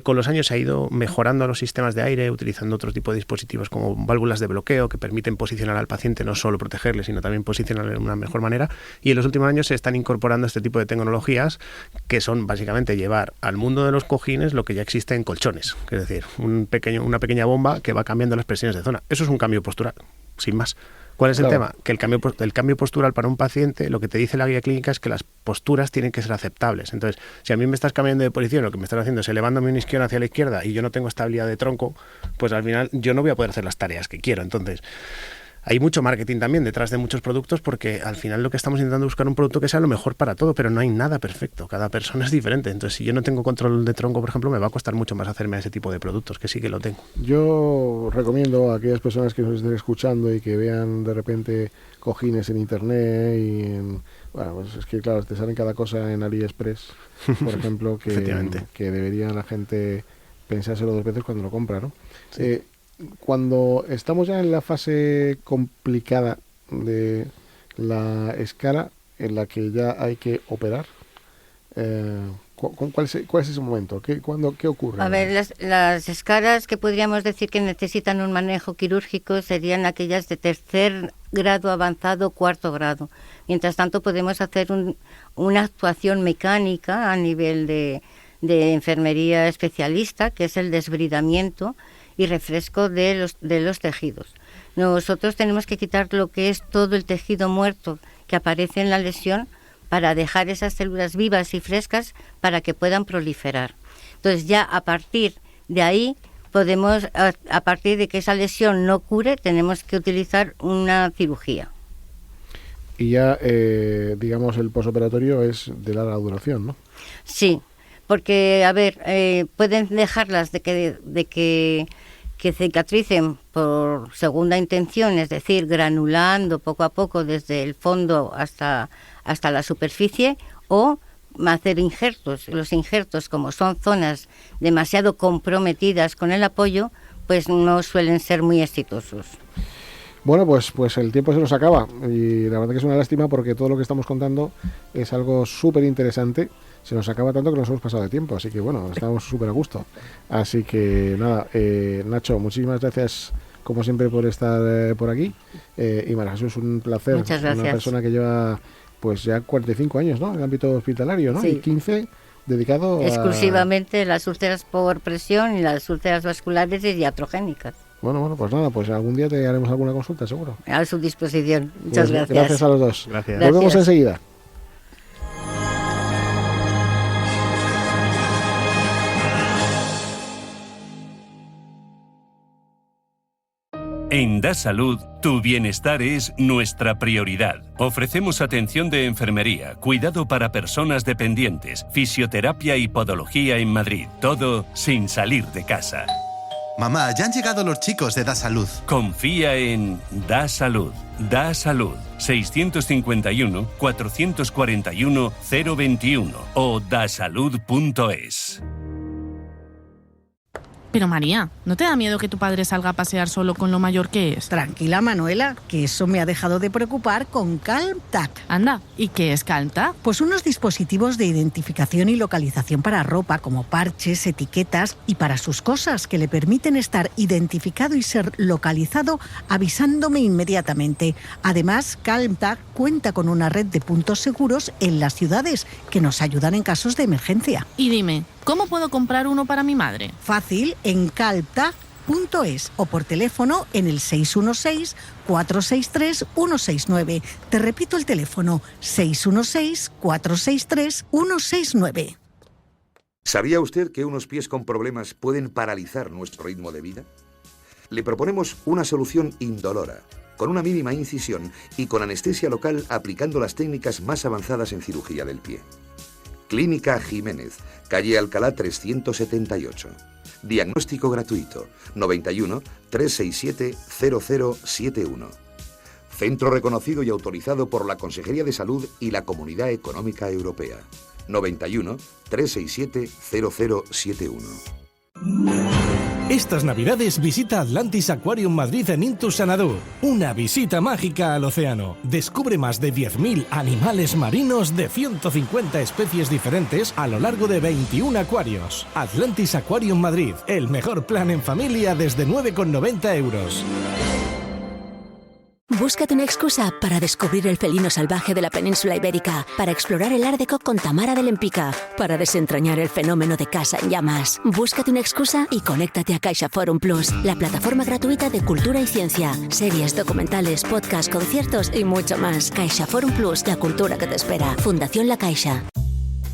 con los años se ha ido mejorando los sistemas de aire, utilizando otro tipo de dispositivos como válvulas de bloqueo que permiten posicionar al paciente, no solo protegerle, sino también posicionarle de una mejor manera. Y en los últimos años se están incorporando este tipo de tecnologías que son básicamente llevar al mundo de los cojines lo que ya existe en colchones. Es decir, una pequeña bomba que va cambiando las presiones de zona. Eso es un cambio postural, sin más. ¿Cuál es el tema? Que el cambio postural para un paciente, lo que te dice la guía clínica es que las posturas tienen que ser aceptables. Entonces, si a mí me estás cambiando de posición, lo que me estás haciendo es elevándome un isquion hacia la izquierda y yo no tengo estabilidad de tronco, pues al final yo no voy a poder hacer las tareas que quiero. Entonces, hay mucho marketing también detrás de muchos productos porque al final lo que estamos intentando es buscar un producto que sea lo mejor para todo, pero no hay nada perfecto. Cada persona es diferente. Entonces, si yo no tengo control de tronco, por ejemplo, me va a costar mucho más hacerme a ese tipo de productos, que sí que lo tengo. Yo recomiendo a aquellas personas que nos estén escuchando y que vean de repente cojines en internet bueno, pues es que claro, te salen cada cosa en AliExpress, por ejemplo, que debería la gente pensárselo 2 veces cuando lo compra, ¿no? Sí. Cuando estamos ya en la fase complicada de la escala en la que ya hay que operar, ¿cuál es ese momento? ¿Qué ocurre? A ver, las escalas que podríamos decir que necesitan un manejo quirúrgico serían aquellas de 3er grado avanzado, 4º grado. Mientras tanto podemos hacer una actuación mecánica a nivel de enfermería especialista, que es el desbridamiento y refresco de los tejidos. Nosotros tenemos que quitar lo que es todo el tejido muerto que aparece en la lesión para dejar esas células vivas y frescas para que puedan proliferar. Entonces ya a partir de ahí podemos, a partir de que esa lesión no cure, tenemos que utilizar una cirugía. Y ya, digamos, el posoperatorio es de larga duración, ¿no? Sí, porque, a ver, pueden dejarlas de que cicatricen por segunda intención, es decir, granulando poco a poco desde el fondo hasta la superficie, o hacer injertos. Los injertos, como son zonas demasiado comprometidas con el apoyo, pues no suelen ser muy exitosos. Bueno, pues el tiempo se nos acaba y la verdad que es una lástima porque todo lo que estamos contando es algo súper interesante. Se nos acaba tanto que nos hemos pasado de tiempo, así que bueno, estamos súper a gusto. Así que nada, Nacho, muchísimas gracias como siempre por estar por aquí. Y María Jesús, un placer. Muchas gracias. Una persona que lleva pues ya 45 años, ¿no?, en el ámbito hospitalario, ¿no? Sí. Y 15 dedicado exclusivamente a las úlceras por presión y las úlceras vasculares y iatrogénicas. Bueno, pues nada, pues algún día te haremos alguna consulta, seguro. A su disposición. Muchas gracias. Gracias a los dos. Gracias. Volvemos enseguida. En Da Salud, tu bienestar es nuestra prioridad. Ofrecemos atención de enfermería, cuidado para personas dependientes, fisioterapia y podología en Madrid. Todo sin salir de casa. Mamá, ya han llegado los chicos de Da Salud. Confía en Da Salud. Da Salud. 651-441-021 o dasalud.es. Pero María, ¿no te da miedo que tu padre salga a pasear solo con lo mayor que es? Tranquila, Manuela, que eso me ha dejado de preocupar con CalmTag. Anda, ¿y qué es CalmTag? Pues unos dispositivos de identificación y localización para ropa, como parches, etiquetas y para sus cosas, que le permiten estar identificado y ser localizado avisándome inmediatamente. Además, CalmTag cuenta con una red de puntos seguros en las ciudades que nos ayudan en casos de emergencia. Y dime, ¿cómo puedo comprar uno para mi madre? Fácil, en calmtag.es. dasalud.es o por teléfono en el 616-463-169. Te repito el teléfono, 616-463-169. ¿Sabía usted que unos pies con problemas pueden paralizar nuestro ritmo de vida? Le proponemos una solución indolora, con una mínima incisión y con anestesia local aplicando las técnicas más avanzadas en cirugía del pie. Clínica Jiménez, calle Alcalá 378. Diagnóstico gratuito, 91 367 0071. Centro reconocido y autorizado por la Consejería de Salud y la Comunidad Económica Europea. 91 367 0071. Estas Navidades visita Atlantis Aquarium Madrid en Intus Sanadú. Una visita mágica al océano. Descubre más de 10.000 animales marinos de 150 especies diferentes a lo largo de 21 acuarios. Atlantis Aquarium Madrid, el mejor plan en familia desde 9,90 €. Búscate una excusa para descubrir el felino salvaje de la península ibérica, para explorar el Art Deco con Tamara de Lempica, para desentrañar el fenómeno de Casa en Llamas. Búscate una excusa y conéctate a CaixaForum Plus, la plataforma gratuita de cultura y ciencia, series, documentales, podcasts, conciertos y mucho más. CaixaForum Plus, la cultura que te espera. Fundación La Caixa.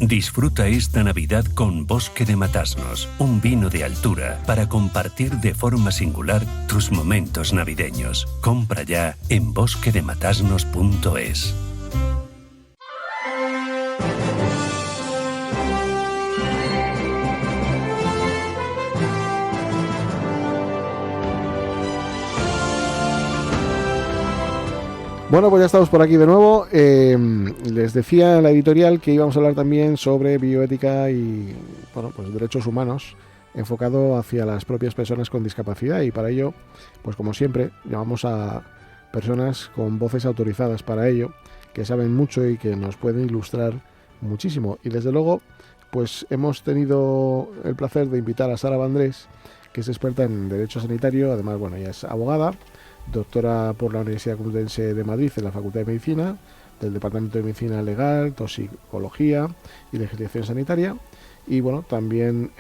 Disfruta esta Navidad con Bosque de Matasnos, un vino de altura para compartir de forma singular tus momentos navideños. Compra ya en bosquedematasnos.es. Bueno, pues ya estamos por aquí de nuevo. Les decía en la editorial que íbamos a hablar también sobre bioética y pues derechos humanos enfocado hacia las propias personas con discapacidad, y para ello, pues como siempre, llamamos a personas con voces autorizadas para ello, que saben mucho y que nos pueden ilustrar muchísimo. Y desde luego, pues hemos tenido el placer de invitar a Sara Vandrés, que es experta en derecho sanitario. Además, bueno, ella es abogada, doctora por la Universidad Complutense de Madrid en la Facultad de Medicina, del Departamento de Medicina Legal, Toxicología y Legislación Sanitaria. Y bueno, también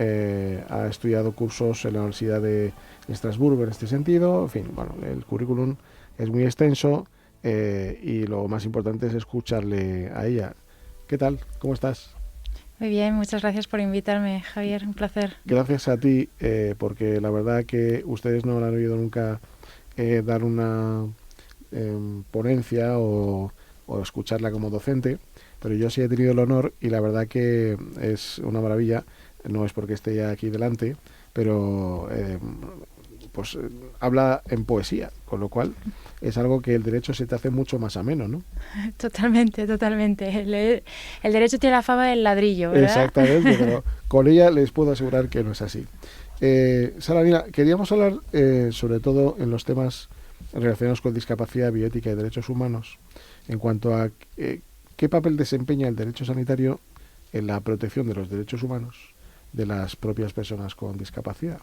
ha estudiado cursos en la Universidad de Estrasburgo en este sentido. En fin, bueno, el currículum es muy extenso y lo más importante es escucharle a ella. ¿Qué tal? ¿Cómo estás? Muy bien, muchas gracias por invitarme, Javier, un placer. Gracias a ti, porque la verdad que ustedes no han oído nunca dar una ponencia o escucharla como docente, pero yo sí he tenido el honor y la verdad que es una maravilla. No es porque esté ya aquí delante, pero pues habla en poesía, con lo cual es algo que el derecho se te hace mucho más ameno, ¿no? Totalmente, totalmente. El derecho tiene la fama del ladrillo, ¿verdad? Exactamente, pero con ella les puedo asegurar que no es así. Sara, mira, queríamos hablar sobre todo en los temas relacionados con discapacidad, bioética y derechos humanos, en cuanto a qué papel desempeña el derecho sanitario en la protección de los derechos humanos de las propias personas con discapacidad.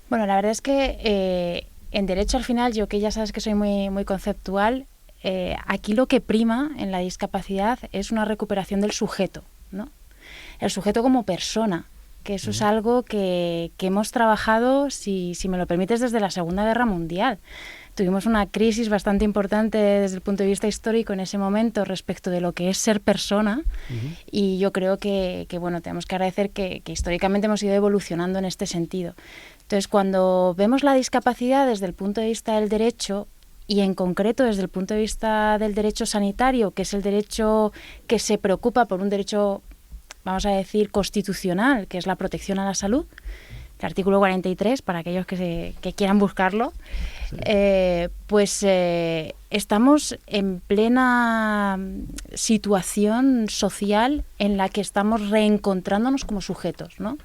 Bueno, la verdad es que en derecho al final, yo que ya sabes que soy muy, muy conceptual, aquí lo que prima en la discapacidad es una recuperación del sujeto, ¿no? El sujeto como persona, que eso es algo que hemos trabajado, si me lo permites, desde la Segunda Guerra Mundial. Tuvimos una crisis bastante importante desde el punto de vista histórico en ese momento respecto de lo que es ser persona, y yo creo que bueno, tenemos que agradecer que históricamente hemos ido evolucionando en este sentido. Entonces, cuando vemos la discapacidad desde el punto de vista del derecho, y en concreto desde el punto de vista del derecho sanitario, que es el derecho que se preocupa por un derecho, vamos a decir, constitucional, que es la protección a la salud, el artículo 43, para aquellos que quieran buscarlo, sí. Pues estamos en plena situación social en la que estamos reencontrándonos como sujetos, ¿no?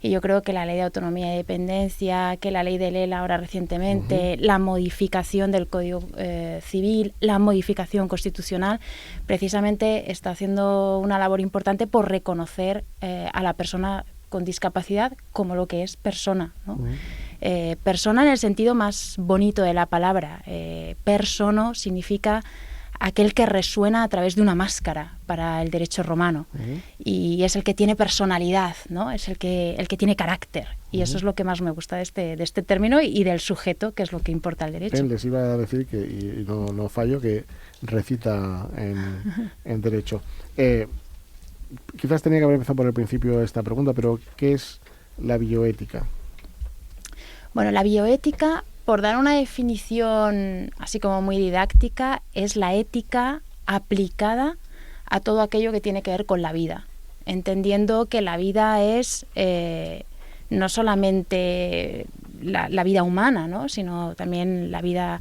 Y yo creo que la ley de autonomía y dependencia, que la ley del ELA ahora recientemente, la modificación del Código Civil, la modificación constitucional, precisamente está haciendo una labor importante por reconocer a la persona con discapacidad como lo que es persona, ¿no? Persona en el sentido más bonito de la palabra. Persono significa aquel que resuena a través de una máscara para el derecho romano. Y es el que tiene personalidad, ¿no? Es el que tiene carácter. Y eso es lo que más me gusta de este término y del sujeto, que es lo que importa al derecho. Les iba a decir que, y no fallo, que recita en derecho. Quizás tenía que haber empezado por el principio esta pregunta, pero ¿qué es la bioética? Bueno, la bioética, por dar una definición así como muy didáctica, es la ética aplicada a todo aquello que tiene que ver con la vida, entendiendo que la vida es no solamente la vida humana, ¿no? Sino también la vida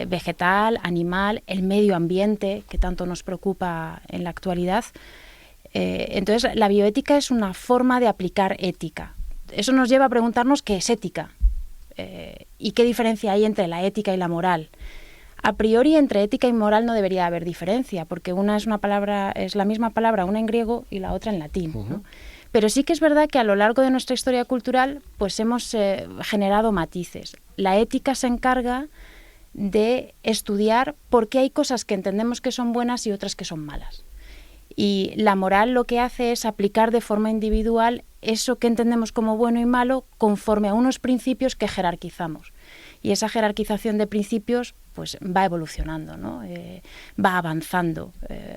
vegetal, animal, el medio ambiente, que tanto nos preocupa en la actualidad. Entonces, la bioética es una forma de aplicar ética. Eso nos lleva a preguntarnos qué es ética y qué diferencia hay entre la ética y la moral. A priori, entre ética y moral no debería haber diferencia, porque una es la misma palabra, una en griego y la otra en latín, ¿no? Pero sí que es verdad que a lo largo de nuestra historia cultural pues hemos generado matices. La ética se encarga de estudiar por qué hay cosas que entendemos que son buenas y otras que son malas. Y la moral lo que hace es aplicar de forma individual eso que entendemos como bueno y malo conforme a unos principios que jerarquizamos. Y esa jerarquización de principios pues va evolucionando, ¿no? Va avanzando.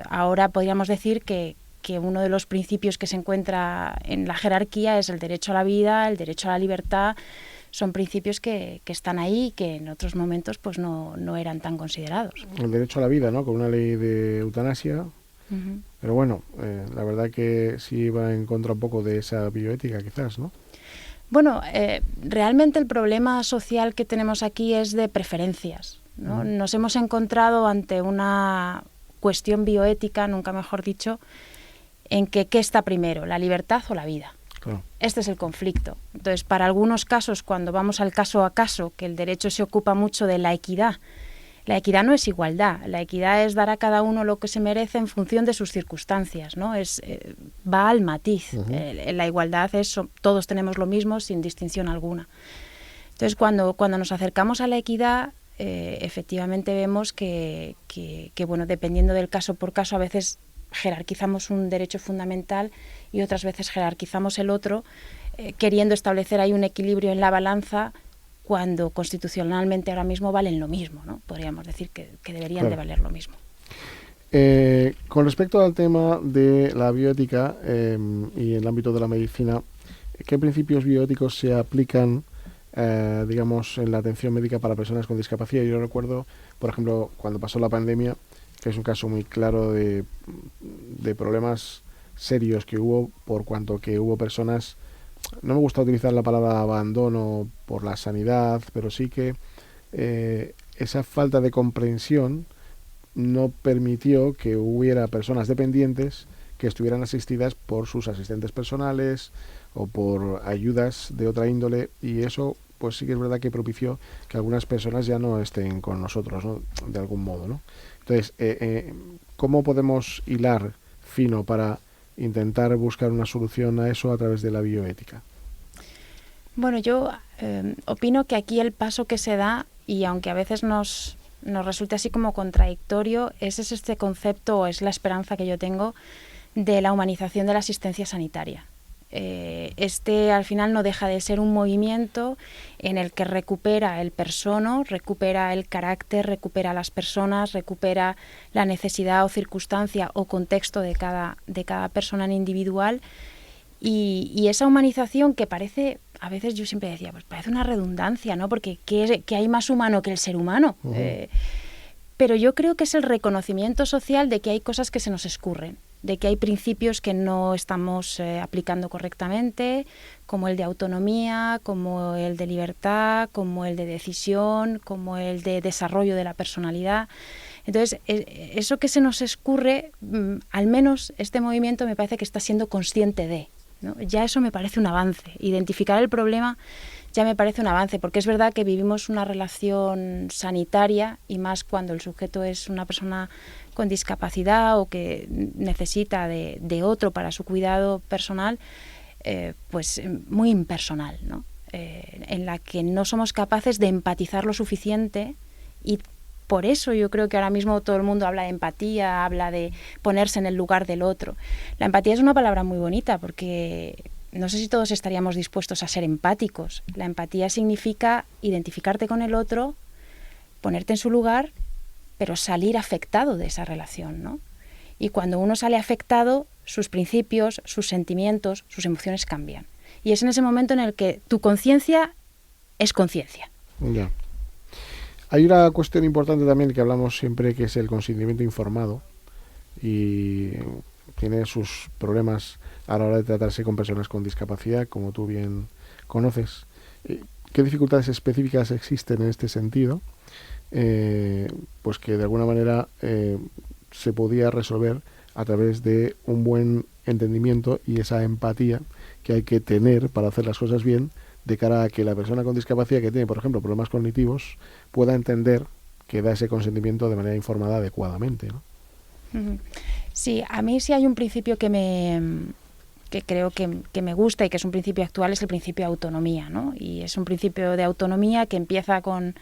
Ahora podríamos decir que uno de los principios que se encuentra en la jerarquía es el derecho a la vida, el derecho a la libertad. Son principios que están ahí y que en otros momentos pues no eran tan considerados. El derecho a la vida, ¿no? Con una ley de eutanasia. Pero bueno, la verdad que sí va en contra un poco de esa bioética quizás, ¿no? Bueno, realmente el problema social que tenemos aquí es de preferencias, ¿no? Nos hemos encontrado ante una cuestión bioética, nunca mejor dicho, en que ¿qué está primero, la libertad o la vida? Claro. Este es el conflicto. Entonces, para algunos casos, cuando vamos al caso a caso, que el derecho se ocupa mucho de la equidad no es igualdad, la equidad es dar a cada uno lo que se merece en función de sus circunstancias, ¿no? Va al matiz. La igualdad es todos tenemos lo mismo sin distinción alguna. Entonces, cuando nos acercamos a la equidad, efectivamente vemos que, bueno, dependiendo del caso por caso, a veces jerarquizamos un derecho fundamental y otras veces jerarquizamos el otro, queriendo establecer ahí un equilibrio en la balanza, cuando constitucionalmente ahora mismo valen lo mismo, ¿no? Podríamos decir que deberían de valer lo mismo. Con respecto al tema de la bioética y el ámbito de la medicina, ¿qué principios bioéticos se aplican, digamos, en la atención médica para personas con discapacidad? Yo recuerdo, por ejemplo, cuando pasó la pandemia, que es un caso muy claro de problemas serios que hubo, por cuanto que hubo personas, no me gusta utilizar la palabra abandono por la sanidad, pero sí que esa falta de comprensión no permitió que hubiera personas dependientes que estuvieran asistidas por sus asistentes personales o por ayudas de otra índole, y eso pues sí que es verdad que propició que algunas personas ya no estén con nosotros, ¿no? De algún modo, ¿no? Entonces, ¿cómo podemos hilar fino para intentar buscar una solución a eso a través de la bioética? Bueno, yo opino que aquí el paso que se da, y aunque a veces nos resulte así como contradictorio, es este concepto, o es la esperanza que yo tengo, de la humanización de la asistencia sanitaria. Al final no deja de ser un movimiento en el que recupera el persono, recupera el carácter, recupera las personas, recupera la necesidad o circunstancia o contexto de cada persona en individual, y esa humanización que parece, a veces yo siempre decía, pues parece una redundancia, ¿no? Porque ¿qué hay más humano que el ser humano? Pero yo creo que es el reconocimiento social de que hay cosas que se nos escurren, de que hay principios que no estamos aplicando correctamente, como el de autonomía, como el de libertad, como el de decisión, como el de desarrollo de la personalidad. Entonces, eso que se nos escurre, al menos este movimiento me parece que está siendo consciente de, ¿no? Ya eso me parece un avance. Identificar el problema ya me parece un avance, porque es verdad que vivimos una relación sanitaria, y más cuando el sujeto es una persona con discapacidad o que necesita de otro para su cuidado personal, pues muy impersonal, ¿no? En la que no somos capaces de empatizar lo suficiente y por eso yo creo que ahora mismo todo el mundo habla de empatía, habla de ponerse en el lugar del otro. La empatía es una palabra muy bonita porque no sé si todos estaríamos dispuestos a ser empáticos. La empatía significa identificarte con el otro, ponerte en su lugar, pero salir afectado de esa relación, ¿no? Y cuando uno sale afectado, sus principios, sus sentimientos, sus emociones cambian. Y es en ese momento en el que tu conciencia es conciencia. Ya. Hay una cuestión importante también que hablamos siempre, que es el consentimiento informado, y tiene sus problemas a la hora de tratarse con personas con discapacidad, como tú bien conoces. ¿Qué dificultades específicas existen en este sentido? Pues que de alguna manera se podía resolver a través de un buen entendimiento y esa empatía que hay que tener para hacer las cosas bien, de cara a que la persona con discapacidad que tiene, por ejemplo, problemas cognitivos, pueda entender que da ese consentimiento de manera informada adecuadamente, ¿no? Sí, a mí sí hay un principio que creo que me gusta y que es un principio actual, es el principio de autonomía, ¿no? Y es un principio de autonomía que empieza con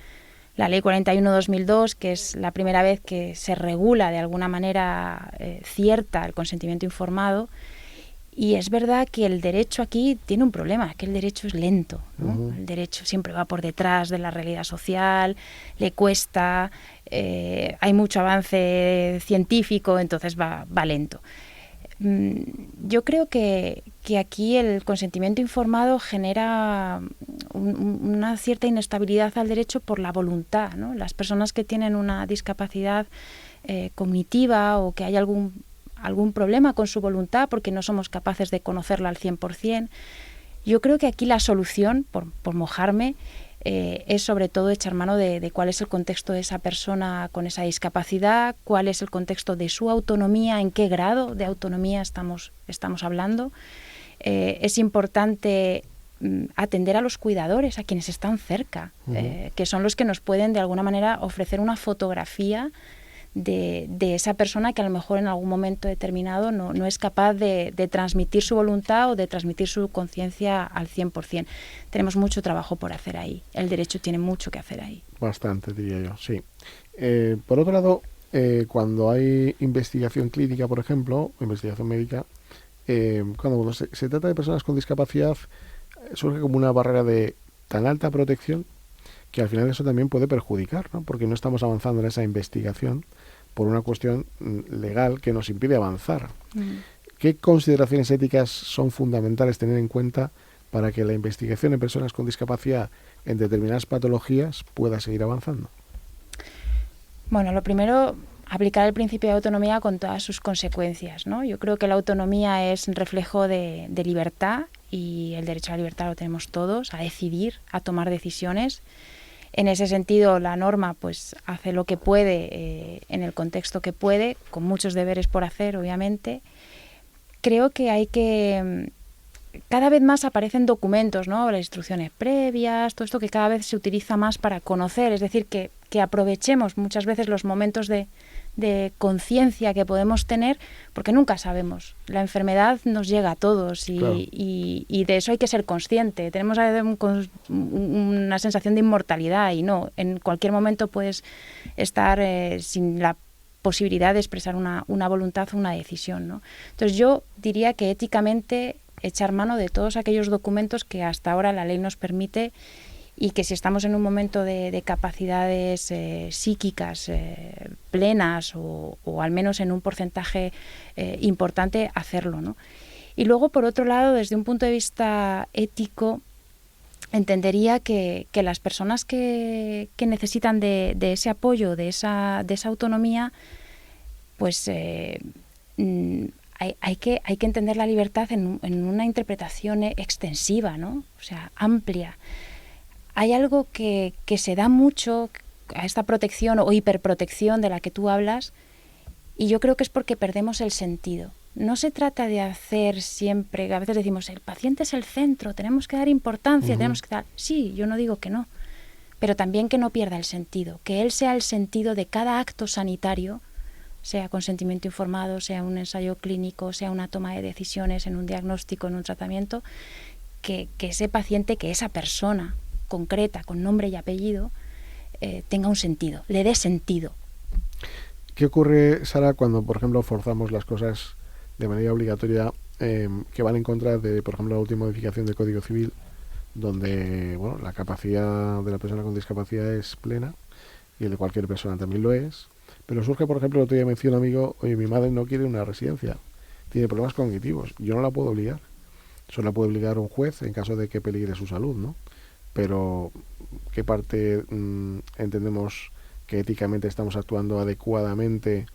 la Ley 41/2002, que es la primera vez que se regula de alguna manera cierta el consentimiento informado. Y es verdad que el derecho aquí tiene un problema, que el derecho es lento, ¿no? El derecho siempre va por detrás de la realidad social, le cuesta, hay mucho avance científico, entonces va lento. Yo creo que aquí el consentimiento informado genera una cierta inestabilidad al derecho por la voluntad, ¿no? Las personas que tienen una discapacidad cognitiva o que hay algún problema con su voluntad porque no somos capaces de conocerla al 100%. Yo creo que aquí la solución, por mojarme, es sobre todo echar mano de cuál es el contexto de esa persona con esa discapacidad, cuál es el contexto de su autonomía, en qué grado de autonomía estamos hablando. Es importante atender a los cuidadores, a quienes están cerca, que son los que nos pueden de alguna manera ofrecer una fotografía de esa persona que a lo mejor en algún momento determinado no es capaz de transmitir su voluntad o de transmitir su conciencia al 100%. Tenemos mucho trabajo por hacer ahí. El derecho tiene mucho que hacer ahí. Bastante, diría yo, sí. Por otro lado, cuando hay investigación clínica, por ejemplo, o investigación médica, cuando se trata de personas con discapacidad, surge como una barrera de tan alta protección que al final eso también puede perjudicar, ¿no? Porque no estamos avanzando en esa investigación por una cuestión legal que nos impide avanzar. ¿Qué consideraciones éticas son fundamentales tener en cuenta para que la investigación en personas con discapacidad en determinadas patologías pueda seguir avanzando? Bueno, lo primero, aplicar el principio de autonomía con todas sus consecuencias, ¿no? Yo creo que la autonomía es un reflejo de libertad, y el derecho a la libertad lo tenemos todos, a decidir, a tomar decisiones. En ese sentido, la norma pues hace lo que puede en el contexto que puede, con muchos deberes por hacer, obviamente. Creo que hay que... Cada vez más aparecen documentos, ¿no? Las instrucciones previas, todo esto que cada vez se utiliza más para conocer, es decir, que aprovechemos muchas veces los momentos de conciencia que podemos tener, porque nunca sabemos. La enfermedad nos llega a todos y, claro, y de eso hay que ser consciente. Tenemos una sensación de inmortalidad y no, en cualquier momento puedes estar sin la posibilidad de expresar una voluntad o una decisión, ¿no? Entonces yo diría que éticamente echar mano de todos aquellos documentos que hasta ahora la ley nos permite, y que si estamos en un momento de capacidades psíquicas plenas o al menos en un porcentaje importante, hacerlo, ¿no? Y luego, por otro lado, desde un punto de vista ético, entendería que las personas que necesitan de ese apoyo, de esa autonomía, pues hay que entender la libertad en una interpretación extensiva, ¿no? O sea, amplia. Hay algo que se da mucho a esta protección o hiperprotección de la que tú hablas, y yo creo que es porque perdemos el sentido. No se trata de hacer siempre, a veces decimos, el paciente es el centro, tenemos que dar importancia, tenemos que dar... Sí, yo no digo que no, pero también que no pierda el sentido, que él sea el sentido de cada acto sanitario, sea consentimiento informado, sea un ensayo clínico, sea una toma de decisiones en un diagnóstico, en un tratamiento, que ese paciente, que esa persona concreta, con nombre y apellido, tenga un sentido, le dé sentido. ¿Qué ocurre, Sara, cuando, por ejemplo, forzamos las cosas de manera obligatoria que van en contra de, por ejemplo, la última modificación del Código Civil, donde bueno, la capacidad de la persona con discapacidad es plena y el de cualquier persona también lo es? Pero surge, por ejemplo, el otro día me decía un amigo, oye, mi madre no quiere una residencia, tiene problemas cognitivos, yo no la puedo obligar. Solo la puede obligar un juez en caso de que peligre su salud, ¿no? Pero, ¿qué parte entendemos que éticamente estamos actuando adecuadamente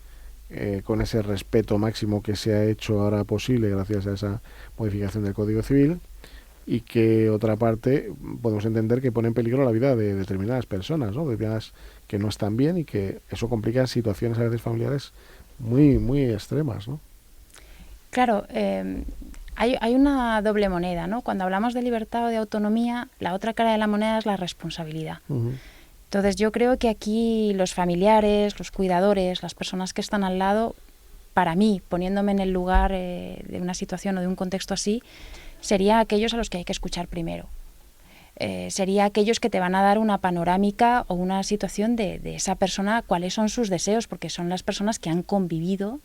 con ese respeto máximo que se ha hecho ahora posible gracias a esa modificación del Código Civil? Y que otra parte podemos entender que pone en peligro la vida de determinadas personas, ¿no? Determinadas que no están bien y que eso complica situaciones a veces familiares muy, muy extremas, ¿no? Claro, hay una doble moneda, ¿no? Cuando hablamos de libertad o de autonomía, la otra cara de la moneda es la responsabilidad. Entonces yo creo que aquí los familiares, los cuidadores, las personas que están al lado, para mí, poniéndome en el lugar de una situación o de un contexto así, sería aquellos a los que hay que escuchar primero. Sería aquellos que te van a dar una panorámica o una situación de esa persona, cuáles son sus deseos, porque son las personas que han convivido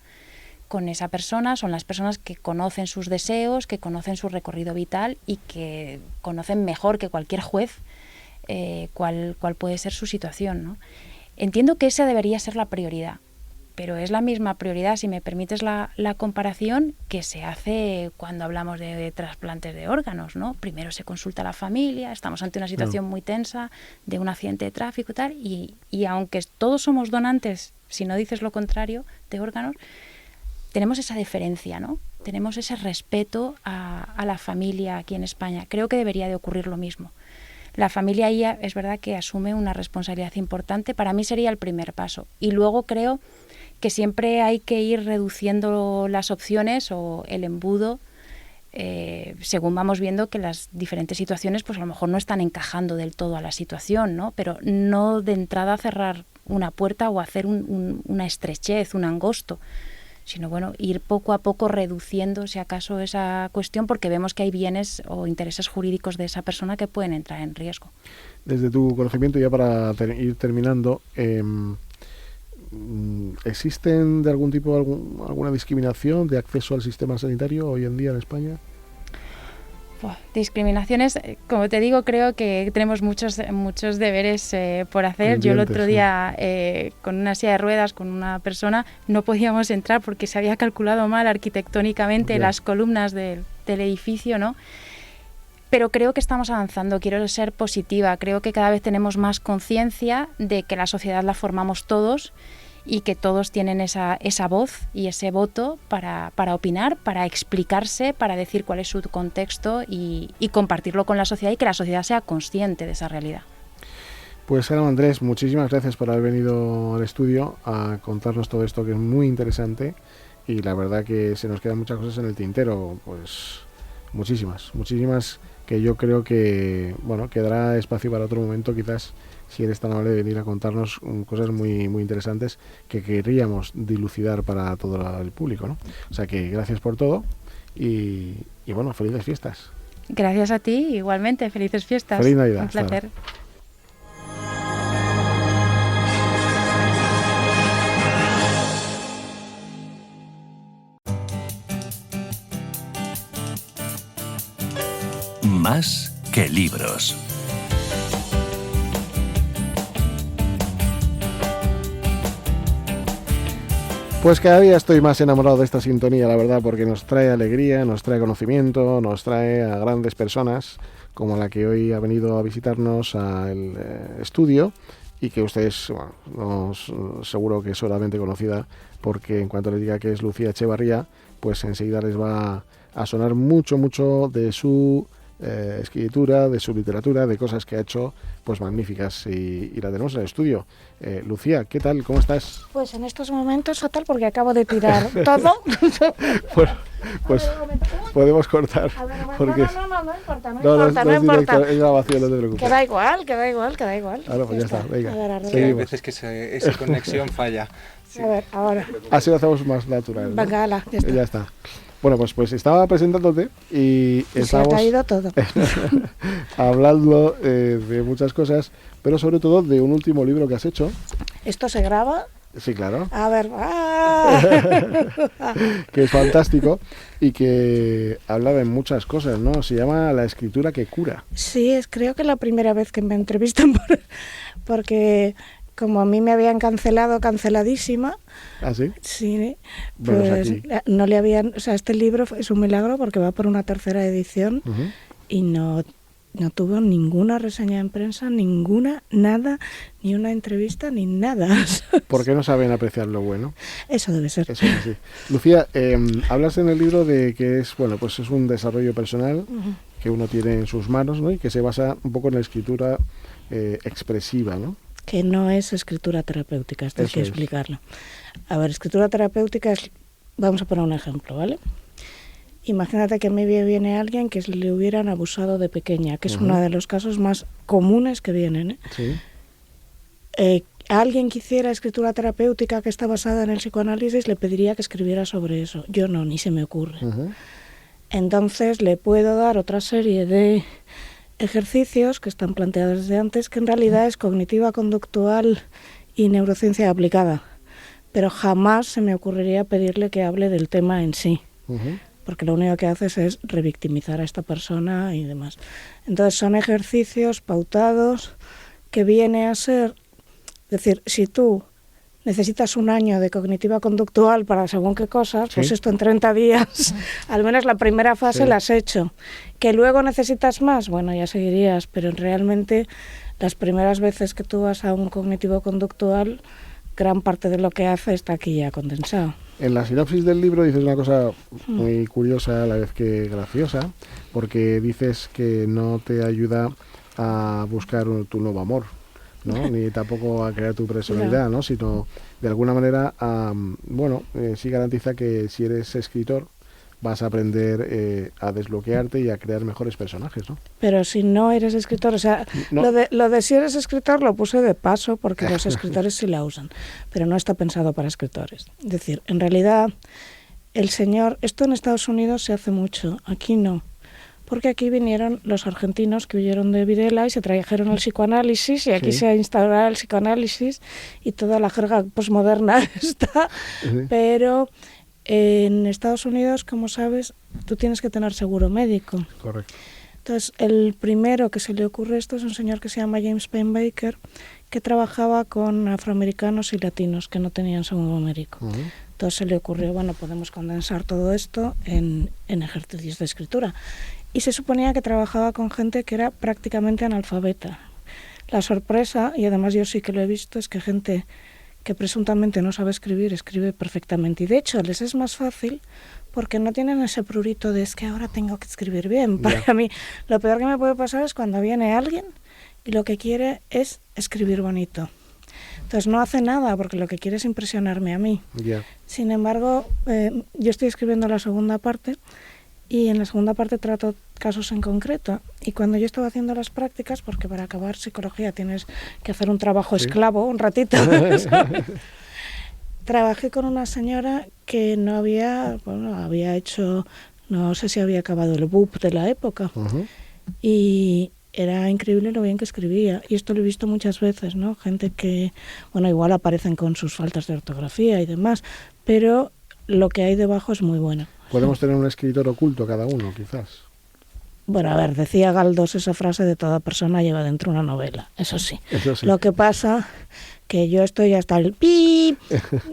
con esa persona, son las personas que conocen sus deseos, que conocen su recorrido vital y que conocen mejor que cualquier juez cuál puede ser su situación, ¿no? Entiendo que esa debería ser la prioridad, pero es la misma prioridad, si me permites la comparación, que se hace cuando hablamos de trasplantes de órganos, ¿no? Primero se consulta a la familia, estamos ante una situación muy tensa de un accidente de tráfico y tal, y aunque todos somos donantes, si no dices lo contrario, de órganos, tenemos esa deferencia, ¿no? Tenemos ese respeto a la familia aquí en España. Creo que debería de ocurrir lo mismo. La familia ahí es verdad que asume una responsabilidad importante. Para mí sería el primer paso. Y luego creo que siempre hay que ir reduciendo las opciones o el embudo según vamos viendo que las diferentes situaciones pues a lo mejor no están encajando del todo a la situación, ¿no? Pero no de entrada cerrar una puerta o hacer una estrechez, un angosto, sino bueno, ir poco a poco reduciendo, si acaso, esa cuestión, porque vemos que hay bienes o intereses jurídicos de esa persona que pueden entrar en riesgo. Desde tu conocimiento, ya para ir terminando, ¿existen de algún tipo alguna discriminación de acceso al sistema sanitario hoy en día en España? Discriminaciones, como te digo, creo que tenemos muchos deberes por hacer. Yo el otro día con una silla de ruedas, con una persona, no podíamos entrar porque se había calculado mal arquitectónicamente las columnas del edificio, ¿no? Pero creo que estamos avanzando, quiero ser positiva, creo que cada vez tenemos más conciencia de que la sociedad la formamos todos y que todos tienen esa voz y ese voto para opinar, para explicarse, para decir cuál es su contexto y compartirlo con la sociedad y que la sociedad sea consciente de esa realidad. Pues Ana Andrés, muchísimas gracias por haber venido al estudio a contarnos todo esto que es muy interesante y la verdad que se nos quedan muchas cosas en el tintero, pues muchísimas que yo creo que bueno, quedará espacio para otro momento quizás, si eres tan amable de venir a contarnos cosas muy, muy interesantes que querríamos dilucidar para todo el público, ¿no? O sea que gracias por todo y bueno, felices fiestas. Gracias a ti, igualmente, felices fiestas. Feliz Navidad. Un placer. Más que libros. Pues cada día estoy más enamorado de esta sintonía, la verdad, porque nos trae alegría, nos trae conocimiento, nos trae a grandes personas como la que hoy ha venido a visitarnos al estudio y que ustedes, bueno, seguro que es solamente conocida porque en cuanto les diga que es Lucía Echevarría, pues enseguida les va a sonar mucho de su escritura, de su literatura, de cosas que ha hecho pues magníficas y la tenemos en el estudio. Lucía, ¿qué tal? ¿Cómo estás? Pues en estos momentos fatal porque acabo de tirar todo. Bueno, pues podemos cortar. Porque no importa. Es grabación, no te preocupes. Queda igual. Ahora pues ya está, venga. Hay veces que esa conexión falla. Sí. A ver, ahora. Así lo hacemos más natural, ¿no? Venga, ya está. Bueno, pues estaba presentándote y se ha caído todo. hablando de muchas cosas, pero sobre todo de un último libro que has hecho. ¿Esto se graba? Sí, claro. A ver, que es fantástico y que habla de muchas cosas, ¿no? Se llama La escritura que cura. Sí, creo que es la primera vez que me entrevistan porque como a mí me habían canceladísima. ¿Ah, sí? Sí, pues no le habían... O sea, este libro es un milagro porque va por una tercera edición y no tuvo ninguna reseña en prensa, ninguna, nada, ni una entrevista, ni nada. ¿Por qué no saben apreciar lo bueno? Eso debe ser. Eso es así. Lucía, hablas en el libro de que es, bueno, pues es un desarrollo personal que uno tiene en sus manos, ¿no? Y que se basa un poco en la escritura expresiva, ¿no? Que no es escritura terapéutica, esto hay que explicarlo. A ver, escritura terapéutica es... Vamos a poner un ejemplo, ¿vale? Imagínate que a mí viene alguien que le hubieran abusado de pequeña, que es uno de los casos más comunes que vienen. Sí. Alguien que hiciera escritura terapéutica que está basada en el psicoanálisis, le pediría que escribiera sobre eso. Yo no, ni se me ocurre. Entonces le puedo dar otra serie de ejercicios que están planteados desde antes, que en realidad es cognitiva conductual y neurociencia aplicada. Pero jamás se me ocurriría pedirle que hable del tema en sí. Porque lo único que haces es revictimizar a esta persona y demás. Entonces son ejercicios pautados que viene a ser, es decir, si tú necesitas un año de cognitiva conductual para según qué cosas, pues esto en 30 días, al menos la primera fase la has hecho. Que luego necesitas más, bueno, ya seguirías, pero realmente las primeras veces que tú vas a un cognitivo conductual, gran parte de lo que hace está aquí ya condensado. En la sinopsis del libro dices una cosa muy curiosa a la vez que graciosa, porque dices que no te ayuda a buscar tu nuevo amor, ¿no? Ni tampoco a crear tu personalidad, ¿no? Sino de alguna manera, sí garantiza que si eres escritor vas a aprender a desbloquearte y a crear mejores personajes, ¿no? Pero si no eres escritor, o sea, no. Lo de si eres escritor lo puse de paso porque los escritores sí la usan, pero no está pensado para escritores. Es decir, en realidad, esto en Estados Unidos se hace mucho, aquí no. Porque aquí vinieron los argentinos que huyeron de Videla y se trajeron el psicoanálisis y aquí se ha instaurado el psicoanálisis y toda la jerga posmoderna está, pero en Estados Unidos, como sabes, tú tienes que tener seguro médico. Correcto. Entonces, el primero que se le ocurre esto es un señor que se llama James Pennebaker, que trabajaba con afroamericanos y latinos que no tenían seguro médico. Entonces se le ocurrió, bueno, podemos condensar todo esto en ejercicios de escritura. Y se suponía que trabajaba con gente que era prácticamente analfabeta. La sorpresa, y además yo sí que lo he visto, es que gente que presuntamente no sabe escribir, escribe perfectamente. Y de hecho les es más fácil porque no tienen ese prurito de es que ahora tengo que escribir bien. Para mí, lo peor que me puede pasar es cuando viene alguien y lo que quiere es escribir bonito. Entonces no hace nada porque lo que quiere es impresionarme a mí. Sin embargo, yo estoy escribiendo la segunda parte y en la segunda parte trato casos en concreto. Y cuando yo estaba haciendo las prácticas, porque para acabar psicología tienes que hacer un trabajo esclavo un ratito, trabajé con una señora que no había, había hecho, no sé si había acabado el BUP de la época. Y era increíble lo bien que escribía. Y esto lo he visto muchas veces, ¿no? Gente que, igual aparecen con sus faltas de ortografía y demás, pero lo que hay debajo es muy bueno. Podemos tener un escritor oculto cada uno, quizás. Bueno, a ver, decía Galdós esa frase de toda persona lleva dentro una novela, eso sí. Lo que pasa que yo estoy hasta el pi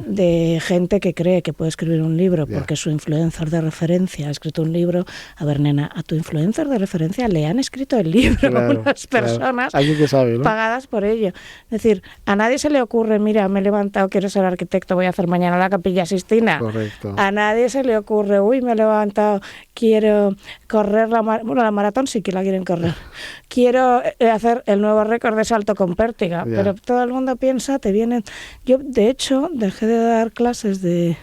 de gente que cree que puede escribir un libro porque su influencer de referencia ha escrito un libro. A ver, nena, a tu influencer de referencia le han escrito el libro unas personas que sabe, ¿no? pagadas por ello. Es decir, a nadie se le ocurre, mira, me he levantado, quiero ser arquitecto, voy a hacer mañana la Capilla Sixtina. Correcto. A nadie se le ocurre, me he levantado, quiero correr la maratón sí que la quieren correr. Quiero hacer el nuevo récord de salto con pértiga, pero todo el mundo piensa, te vienen... Yo, de hecho, dejé de dar clases de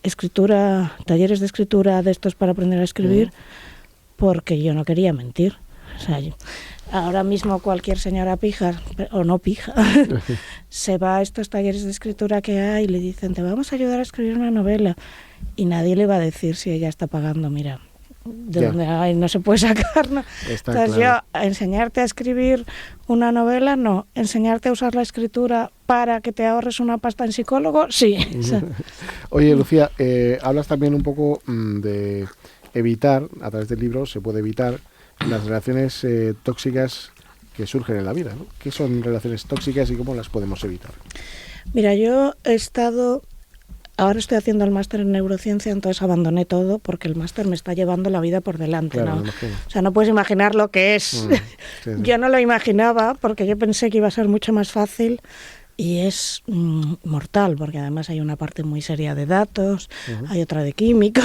escritura, talleres de escritura de estos para aprender a escribir, porque yo no quería mentir. O sea, ahora mismo cualquier señora pija, o no pija, se va a estos talleres de escritura que hay y le dicen, te vamos a ayudar a escribir una novela. Y nadie le va a decir si ella está pagando, mira, de donde hay, no se puede sacar, ¿no? Entonces claro. Yo, enseñarte a escribir una novela, no. Enseñarte a usar la escritura para que te ahorres una pasta en psicólogo, sí. Oye, Lucía, hablas también un poco de evitar, a través del libro se puede evitar las relaciones tóxicas que surgen en la vida, ¿no? ¿Qué son relaciones tóxicas y cómo las podemos evitar? Mira, yo ahora estoy haciendo el máster en neurociencia, entonces abandoné todo porque el máster me está llevando la vida por delante, claro, ¿no? O sea, no puedes imaginar lo que es. Sí. Yo no lo imaginaba porque yo pensé que iba a ser mucho más fácil y es mortal, porque además hay una parte muy seria de datos, hay otra de química,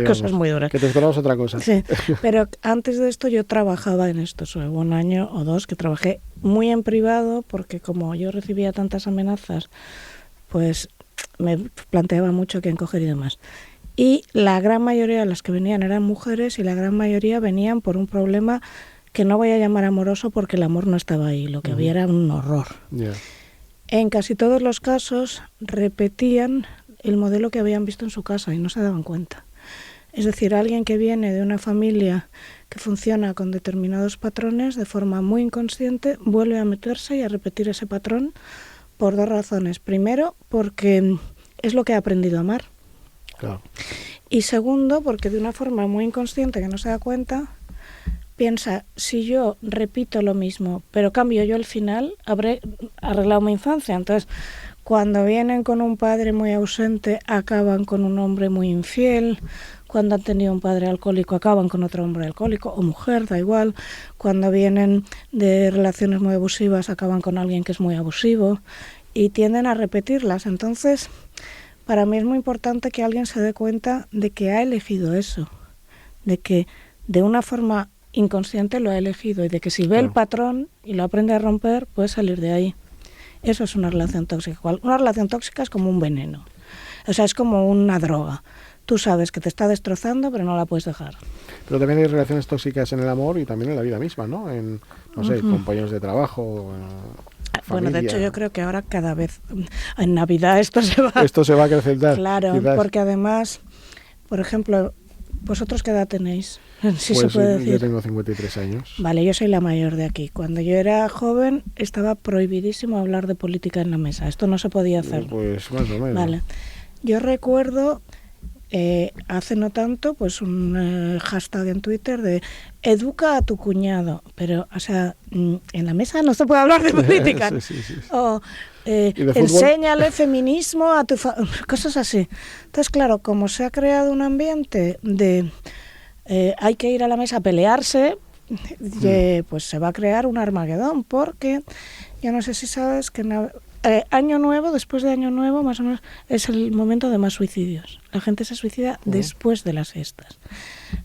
cosas muy duras. Que te esperabas otra cosa. Sí, pero antes de esto yo trabajaba en esto, hubo un año o dos que trabajé muy en privado porque como yo recibía tantas amenazas, pues me planteaba mucho quién coger y demás. Y la gran mayoría de las que venían eran mujeres y la gran mayoría venían por un problema que no voy a llamar amoroso porque el amor no estaba ahí, lo que había era un horror. En casi todos los casos repetían el modelo que habían visto en su casa y no se daban cuenta. Es decir, alguien que viene de una familia que funciona con determinados patrones de forma muy inconsciente vuelve a meterse y a repetir ese patrón por dos razones. Primero, porque es lo que ha aprendido a amar. Claro. Y segundo, porque de una forma muy inconsciente que no se da cuenta, piensa, si yo repito lo mismo, pero cambio yo el final, habré arreglado mi infancia. Entonces, cuando vienen con un padre muy ausente, acaban con un hombre muy infiel. Cuando han tenido un padre alcohólico, acaban con otro hombre alcohólico, o mujer, da igual. Cuando vienen de relaciones muy abusivas, acaban con alguien que es muy abusivo y tienden a repetirlas. Entonces, para mí es muy importante que alguien se dé cuenta de que ha elegido eso, de que de una forma inconsciente lo ha elegido y de que si ve el patrón y lo aprende a romper, puede salir de ahí. Eso es una relación tóxica. Una relación tóxica es como un veneno, o sea, es como una droga. Tú sabes que te está destrozando, pero no la puedes dejar. Pero también hay relaciones tóxicas en el amor y también en la vida misma, ¿no? En, no sé, compañeros de trabajo, familia. Bueno, de hecho yo creo que ahora cada vez, en Navidad esto se va a acrecentar. Claro, quizás. Porque además, por ejemplo, ¿vosotros qué edad tenéis? Sí, pues se puede decir. Yo tengo 53 años. Vale, yo soy la mayor de aquí. Cuando yo era joven estaba prohibidísimo hablar de política en la mesa. Esto no se podía hacer. Pues más o menos. Vale. Yo recuerdo hace no tanto pues un hashtag en Twitter de educa a tu cuñado, pero o sea, en la mesa no se puede hablar de política. Sí. O enséñale feminismo a tu cosas así. Entonces, claro, como se ha creado un ambiente de hay que ir a la mesa a pelearse, pues se va a crear un Armagedón, porque yo no sé si sabes que Año Nuevo, después de Año Nuevo, más o menos, es el momento de más suicidios. La gente se suicida después de las fiestas.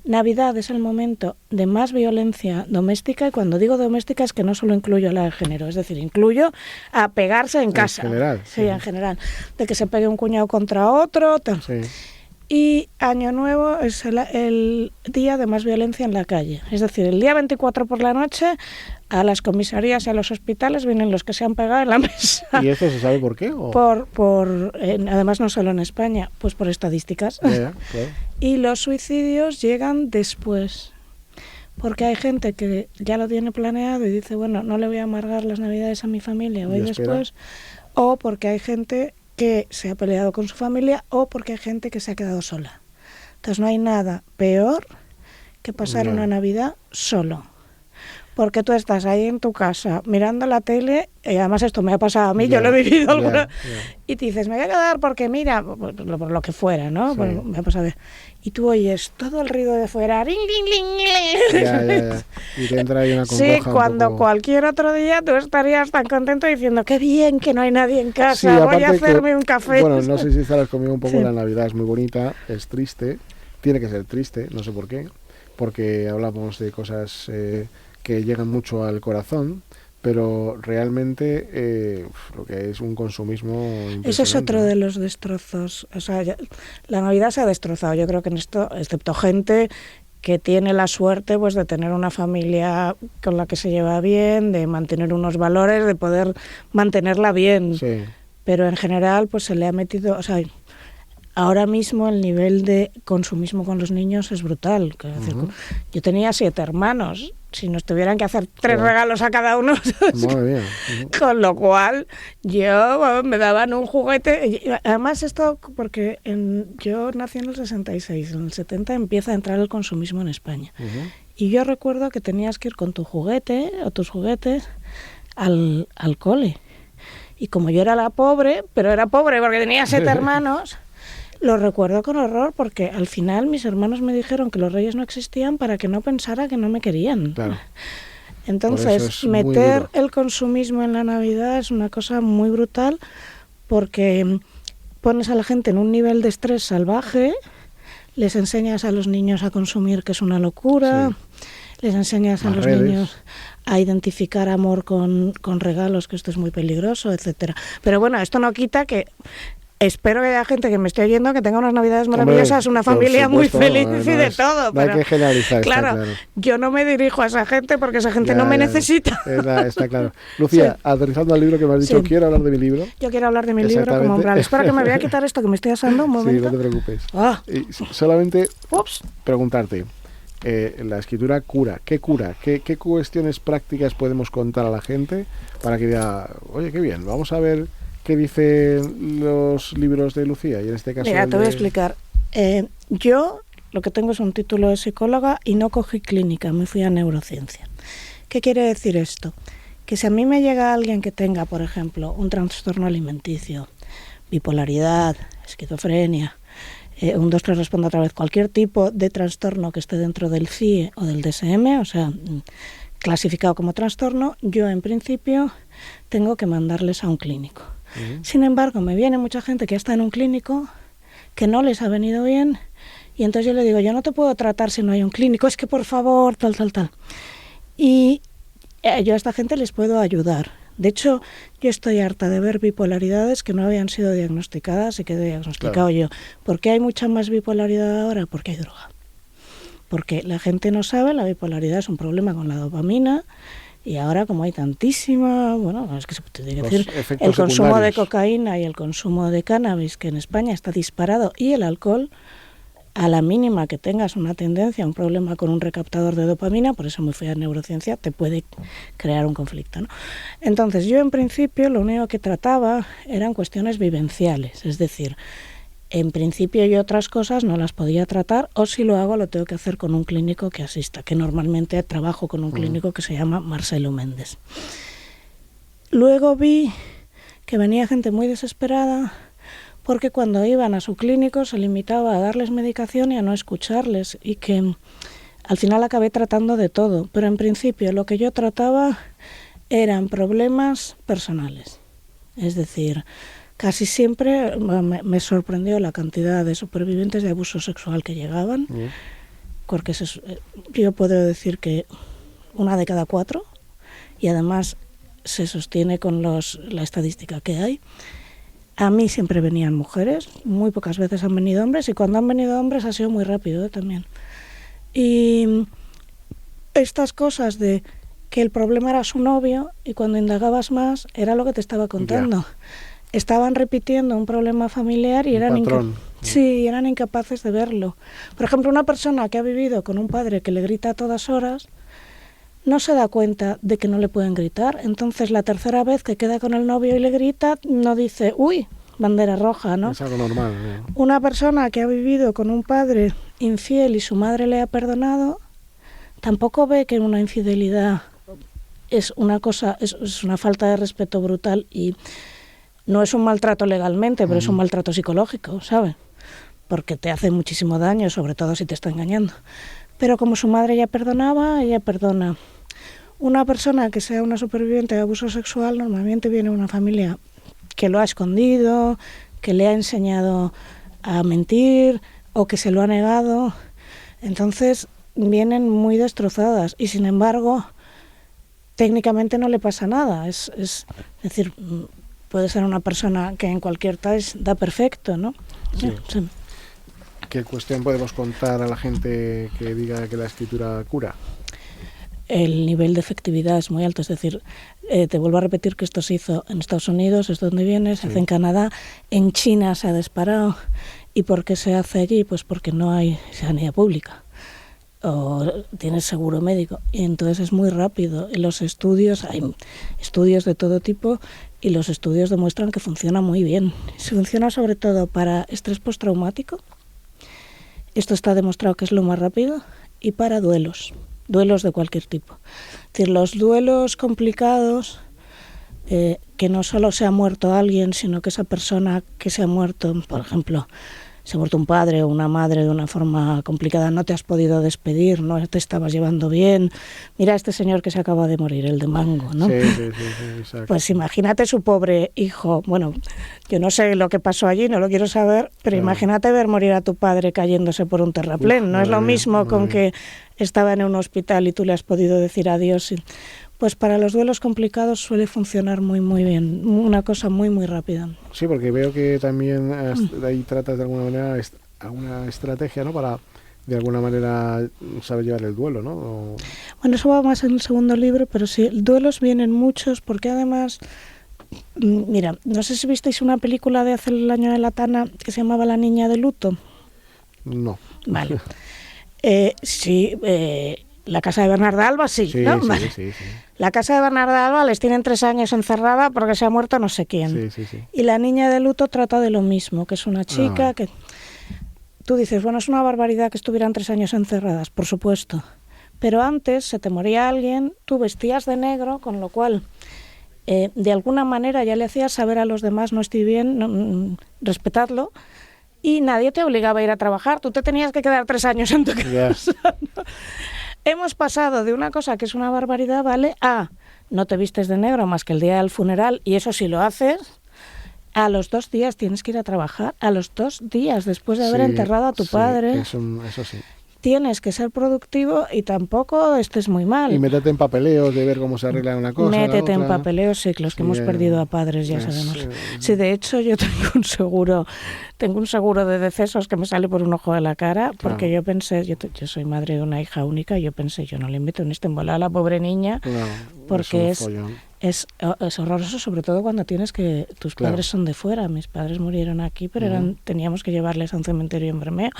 Navidad es el momento de más violencia doméstica, y cuando digo doméstica es que no solo incluyo la de género, es decir, incluyo a pegarse en casa. En general. Sí, en general. De que se pegue un cuñado contra otro, tal. Sí. Y Año Nuevo es el día de más violencia en la calle. Es decir, el día 24 por la noche, a las comisarías y a los hospitales vienen los que se han pegado en la mesa. ¿Y esto se sabe por qué? ¿O? Además, no solo en España, pues por estadísticas. Claro. Y los suicidios llegan después. Porque hay gente que ya lo tiene planeado y dice, bueno, no le voy a amargar las Navidades a mi familia, voy después. O porque hay gente que se ha peleado con su familia, o porque hay gente que se ha quedado sola. Entonces no hay nada peor que pasar una Navidad solo. Porque tú estás ahí en tu casa mirando la tele, y además esto me ha pasado a mí, yo lo he vivido alguna, y te dices, me voy a quedar porque mira, por lo que fuera, ¿no? Sí. Bueno, me ha pasado. Y tú oyes todo el ruido de fuera, ring, ring, ring. Ya. Y te entra ahí una congoja. Sí, cuando cualquier otro día tú estarías tan contento diciendo, qué bien que no hay nadie en casa, voy a hacerme un café. Bueno, no sé si estarás conmigo un poco, la Navidad es muy bonita, es triste, tiene que ser triste, no sé por qué, porque hablamos de cosas que llegan mucho al corazón, pero realmente lo que es un consumismo impresionante. Eso es otro de los destrozos. O sea, la Navidad se ha destrozado. Yo creo que en esto, excepto gente que tiene la suerte pues de tener una familia con la que se lleva bien, de mantener unos valores, de poder mantenerla bien. Sí. Pero en general pues se le ha metido, o sea, ahora mismo el nivel de consumismo con los niños es brutal. Es decir, yo tenía 7 hermanos, si nos tuvieran que hacer 3 regalos a cada uno, Madre mía. con lo cual yo me daban un juguete. Y además esto porque yo nací en el 66, en el 70 empieza a entrar el consumismo en España. Y yo recuerdo que tenías que ir con tu juguete o tus juguetes al cole. Y como yo era la pobre, pero era pobre porque tenía 7 hermanos, lo recuerdo con horror porque al final mis hermanos me dijeron que los reyes no existían para que no pensara que no me querían. Claro. Entonces, meter el consumismo en la Navidad es una cosa muy brutal porque pones a la gente en un nivel de estrés salvaje, les enseñas a los niños a consumir, que es una locura, les enseñas a los niños a identificar amor con regalos, que esto es muy peligroso, etcétera. Pero bueno, esto no quita que espero que haya gente que me esté oyendo que tenga unas Navidades maravillosas, una familia muy feliz y de todo. No hay que generalizar, claro, yo no me dirijo a esa gente porque esa gente no me necesita. Está claro. Lucía, aterrizando al libro que me has dicho, quiero hablar de mi libro. Yo quiero hablar de mi libro como umbral. Espera que me voy a quitar esto que me estoy asando un momento. Sí, no te preocupes. Y solamente preguntarte, la escritura cura. ¿Qué cura? ¿Qué cuestiones prácticas podemos contar a la gente para que diga, oye, qué bien, vamos a ver qué dicen los libros de Lucía? Y en este caso... Mira, te voy a explicar. Yo lo que tengo es un título de psicóloga y no cogí clínica, me fui a neurociencia. ¿Qué quiere decir esto? Que si a mí me llega alguien que tenga, por ejemplo, un trastorno alimenticio, bipolaridad, esquizofrenia, un 2, 3, responde otra vez, cualquier tipo de trastorno que esté dentro del CIE o del DSM, o sea, clasificado como trastorno, yo en principio tengo que mandarles a un clínico. Sin embargo, me viene mucha gente que está en un clínico, que no les ha venido bien, y entonces yo le digo, yo no te puedo tratar si no hay un clínico, es que por favor, tal. Y yo a esta gente les puedo ayudar. De hecho, yo estoy harta de ver bipolaridades que no habían sido diagnosticadas y que he diagnosticado yo. ¿Por qué hay mucha más bipolaridad ahora? Porque hay droga. Porque la gente no sabe, la bipolaridad es un problema con la dopamina, y ahora como hay tantísima, bueno, es que se puede decir, el consumo de cocaína y el consumo de cannabis, que en España está disparado, y el alcohol, a la mínima que tengas una tendencia, un problema con un recaptador de dopamina, por eso me fui a neurociencia, te puede crear un conflicto, ¿no? Entonces yo en principio lo único que trataba eran cuestiones vivenciales, es decir, en principio yo otras cosas no las podía tratar, o si lo hago lo tengo que hacer con un clínico que asista, que normalmente trabajo con un clínico que se llama Marcelo Méndez. Luego vi que venía gente muy desesperada porque cuando iban a su clínico se limitaba a darles medicación y a no escucharles, y que al final acabé tratando de todo, pero en principio lo que yo trataba eran problemas personales, es decir, casi siempre me sorprendió la cantidad de supervivientes de abuso sexual que llegaban, porque yo puedo decir que 1 de cada 4, y además se sostiene con la estadística que hay. A mí siempre venían mujeres, muy pocas veces han venido hombres, y cuando han venido hombres ha sido muy rápido también. Y estas cosas de que el problema era su novio, y cuando indagabas más era lo que te estaba contando. Estaban repitiendo un problema familiar y eran incapaces de verlo. Por ejemplo, una persona que ha vivido con un padre que le grita a todas horas no se da cuenta de que no le pueden gritar. Entonces, la tercera vez que queda con el novio y le grita, no dice, uy, bandera roja, ¿no? Es algo normal, ¿no? Una persona que ha vivido con un padre infiel y su madre le ha perdonado, tampoco ve que una infidelidad es una cosa, es una falta de respeto brutal, y no es un maltrato legalmente, pero es un maltrato psicológico, ¿sabes? Porque te hace muchísimo daño, sobre todo si te está engañando. Pero como su madre ya perdonaba, ella perdona. Una persona que sea una superviviente de abuso sexual normalmente viene de una familia que lo ha escondido, que le ha enseñado a mentir o que se lo ha negado. Entonces vienen muy destrozadas y sin embargo técnicamente no le pasa nada. Es decir, puede ser una persona que en cualquier test da perfecto, ¿no? Sí. ¿Qué cuestión podemos contar a la gente que diga que la escritura cura? El nivel de efectividad es muy alto, es decir, te vuelvo a repetir que esto se hizo en Estados Unidos, es donde viene, se hace en Canadá, en China se ha disparado. ¿Y por qué se hace allí? Pues porque no hay sanidad pública o tienes seguro médico, y entonces es muy rápido. En los estudios, hay estudios de todo tipo, y los estudios demuestran que funciona muy bien. Funciona sobre todo para estrés postraumático, esto está demostrado que es lo más rápido, y para duelos de cualquier tipo. Es decir, los duelos complicados, que no solo se ha muerto alguien, sino que esa persona que se ha muerto, por ejemplo, se ha muerto un padre o una madre de una forma complicada, no te has podido despedir, no te estabas llevando bien. Mira este señor que se acaba de morir, el de Mango, ¿no? Sí, exacto. Pues imagínate su pobre hijo. Bueno, yo no sé lo que pasó allí, no lo quiero saber, pero imagínate ver morir a tu padre cayéndose por un terraplén. No es lo mismo con que estaba en un hospital y tú le has podido decir adiós. Pues para los duelos complicados suele funcionar muy bien, una cosa muy rápida. Sí, porque veo que también ahí tratas de alguna manera alguna estrategia, ¿no? Para de alguna manera saber llevar el duelo, ¿no? Bueno, eso va más en el segundo libro, pero sí, duelos vienen muchos, porque además, mira, no sé si visteis una película de hace el año de la Tana que se llamaba La niña de luto. No. Vale. Sí, la casa de Bernarda Alba, sí, ¿no? Sí. La casa de Bernarda Alba les tienen 3 años encerrada porque se ha muerto no sé quién. Sí. Y La niña de luto trata de lo mismo, que es una chica que... Tú dices, bueno, es una barbaridad que estuvieran 3 años encerradas, por supuesto. Pero antes se te moría alguien, tú vestías de negro, con lo cual de alguna manera ya le hacías saber a los demás, no estoy bien, respetadlo, y nadie te obligaba a ir a trabajar, tú te tenías que quedar 3 años en tu casa. ¿No? Hemos pasado de una cosa que es una barbaridad, ¿vale?, a no te vistes de negro más que el día del funeral, y eso sí lo haces, a los 2 días tienes que ir a trabajar, a los 2 días después de haber enterrado a tu padre. Eso sí. Tienes que ser productivo y tampoco estés muy mal. Y métete en papeleos de ver cómo se arregla una cosa. Métete en papeleos, sí, que los que hemos perdido a padres ya sabemos. Sí, de hecho yo tengo un seguro de decesos que me sale por un ojo de la cara, porque yo pensé, yo soy madre de una hija única, y yo pensé, yo no le meto en este embolado a la pobre niña, porque es horroroso, sobre todo cuando tienes que tus padres son de fuera. Mis padres murieron aquí, pero teníamos que llevarles a un cementerio en Bermeo,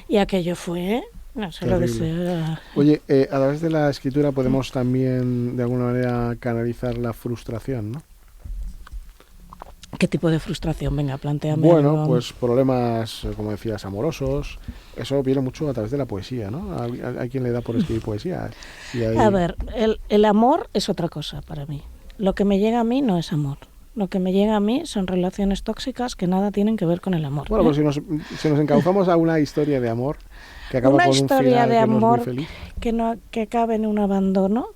y aquello fue... No, se lo deseo. Oye, a través de la escritura podemos también de alguna manera canalizar la frustración, ¿no? ¿Qué tipo de frustración? Venga, plantéame. Bueno, pues problemas, como decías, amorosos. Eso viene mucho a través de la poesía, ¿no? Hay quien le da por escribir poesía. A ver, el amor es otra cosa para mí. Lo que me llega a mí no es amor. Lo que me llega a mí son relaciones tóxicas que nada tienen que ver con el amor. Bueno, pues si nos encauzamos a una historia de amor que acaba una con un historia final de amor que no es muy feliz. que acabe en un abandono.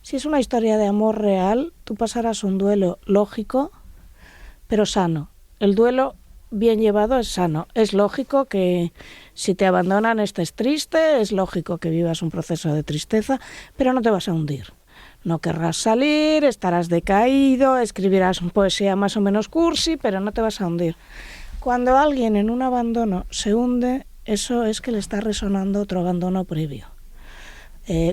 Si es una historia de amor real, tú pasarás un duelo lógico, pero sano. El duelo bien llevado es sano. Es lógico que si te abandonan estés triste, es lógico que vivas un proceso de tristeza, pero no te vas a hundir. No querrás salir, estarás decaído, escribirás poesía más o menos cursi, pero no te vas a hundir. Cuando alguien en un abandono se hunde, eso es que le está resonando otro abandono previo.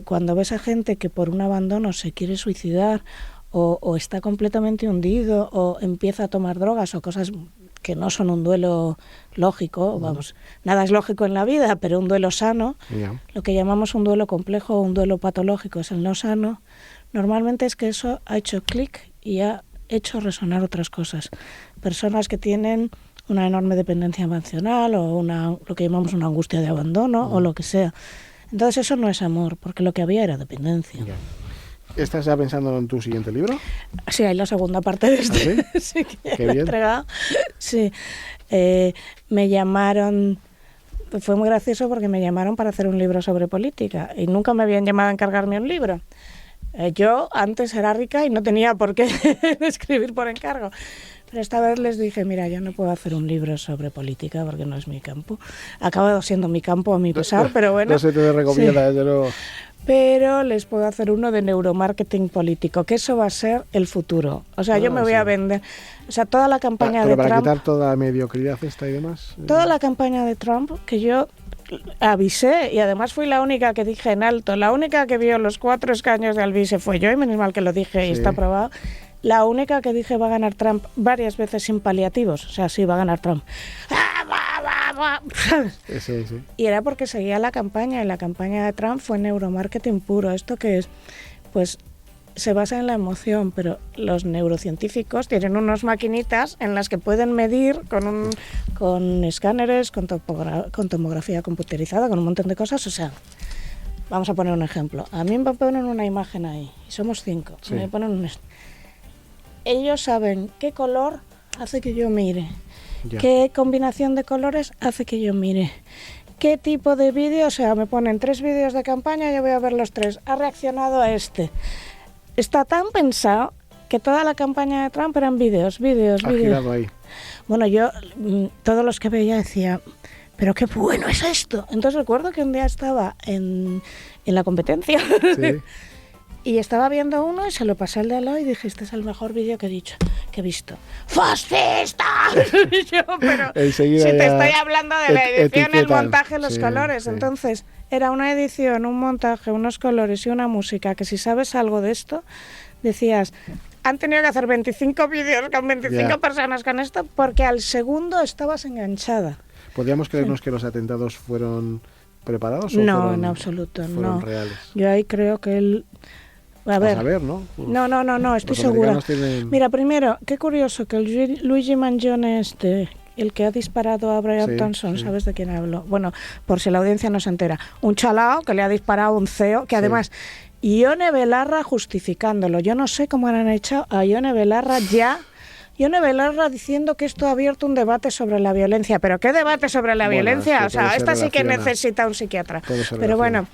Cuando ves a gente que por un abandono se quiere suicidar o está completamente hundido o empieza a tomar drogas o cosas que no son un duelo lógico, vamos, nada es lógico en la vida, pero un duelo sano, lo que llamamos un duelo complejo o un duelo patológico es el no sano, normalmente es que eso ha hecho clic y ha hecho resonar otras cosas. Personas que tienen una enorme dependencia emocional o lo que llamamos una angustia de abandono o lo que sea. Entonces eso no es amor, porque lo que había era dependencia. ¿Estás ya pensando en tu siguiente libro? Sí, hay la segunda parte de este. ¿Ah, sí? Sí, que Qué ya bien. entregado. Sí. Me llamaron... Fue muy gracioso porque me llamaron para hacer un libro sobre política y nunca me habían llamado a encargarme un libro. Yo antes era rica y no tenía por qué escribir por encargo. Pero esta vez les dije, mira, yo no puedo hacer un libro sobre política porque no es mi campo. Ha acabado siendo mi campo a mi pesar, pero bueno. No se te recomienda, desde luego. Pero les puedo hacer uno de neuromarketing político, que eso va a ser el futuro. O sea, yo me voy a vender... O sea, toda la campaña de para Trump... quitar toda la mediocridad esta y demás. Toda la campaña de Trump, que yo avisé, y además fui la única que dije en alto, la única que vio los 4 escaños de Alvise fue yo, y menos mal que lo dije y está aprobado. La única que dije va a ganar Trump varias veces sin paliativos. O sea, sí, va a ganar Trump. Sí. Y era porque seguía la campaña, y la campaña de Trump fue neuromarketing puro. ¿Esto qué es? Pues se basa en la emoción, pero los neurocientíficos tienen unas maquinitas en las que pueden medir con escáneres, con tomografía computerizada, con un montón de cosas. O sea, vamos a poner un ejemplo. A mí me ponen una imagen ahí, y somos 5. Sí. Me ponen ellos saben qué color hace que yo mire. Ya. ¿Qué combinación de colores hace que yo mire? ¿Qué tipo de vídeo? O sea, me ponen 3 vídeos de campaña, yo voy a ver los 3. Ha reaccionado a este. Está tan pensado que toda la campaña de Trump eran vídeos. Ha girado ahí. Bueno, yo, todos los que veía decía, pero qué bueno es esto. Entonces recuerdo que un día estaba en la competencia. Sí. Y estaba viendo uno y se lo pasé al de al lado y dije, este es el mejor vídeo que he visto. ¡Fascista! Pero enseguida si te estoy hablando de la edición, el montaje, los colores. Sí. Entonces, era una edición, un montaje, unos colores y una música que si sabes algo de esto, decías, han tenido que hacer 25 vídeos con 25 personas con esto porque al segundo estabas enganchada. ¿Podríamos creernos que los atentados fueron preparados? ¿O no, en absoluto, fueron no. reales? Yo ahí creo que él... A ver, ¿no? No, estoy segura. Mira, primero, qué curioso que el Luigi Mangione el que ha disparado a Brian Thompson, sí. ¿Sabes de quién hablo? Bueno, por si la audiencia no se entera. Un chalao que le ha disparado a un CEO, que además... Ione Belarra justificándolo. Yo no sé cómo han hecho a Ione Belarra ya... Ione Belarra diciendo que esto ha abierto un debate sobre la violencia. ¿Pero qué debate sobre la violencia? Es que o sea, esta sí que necesita un psiquiatra. Pero bueno...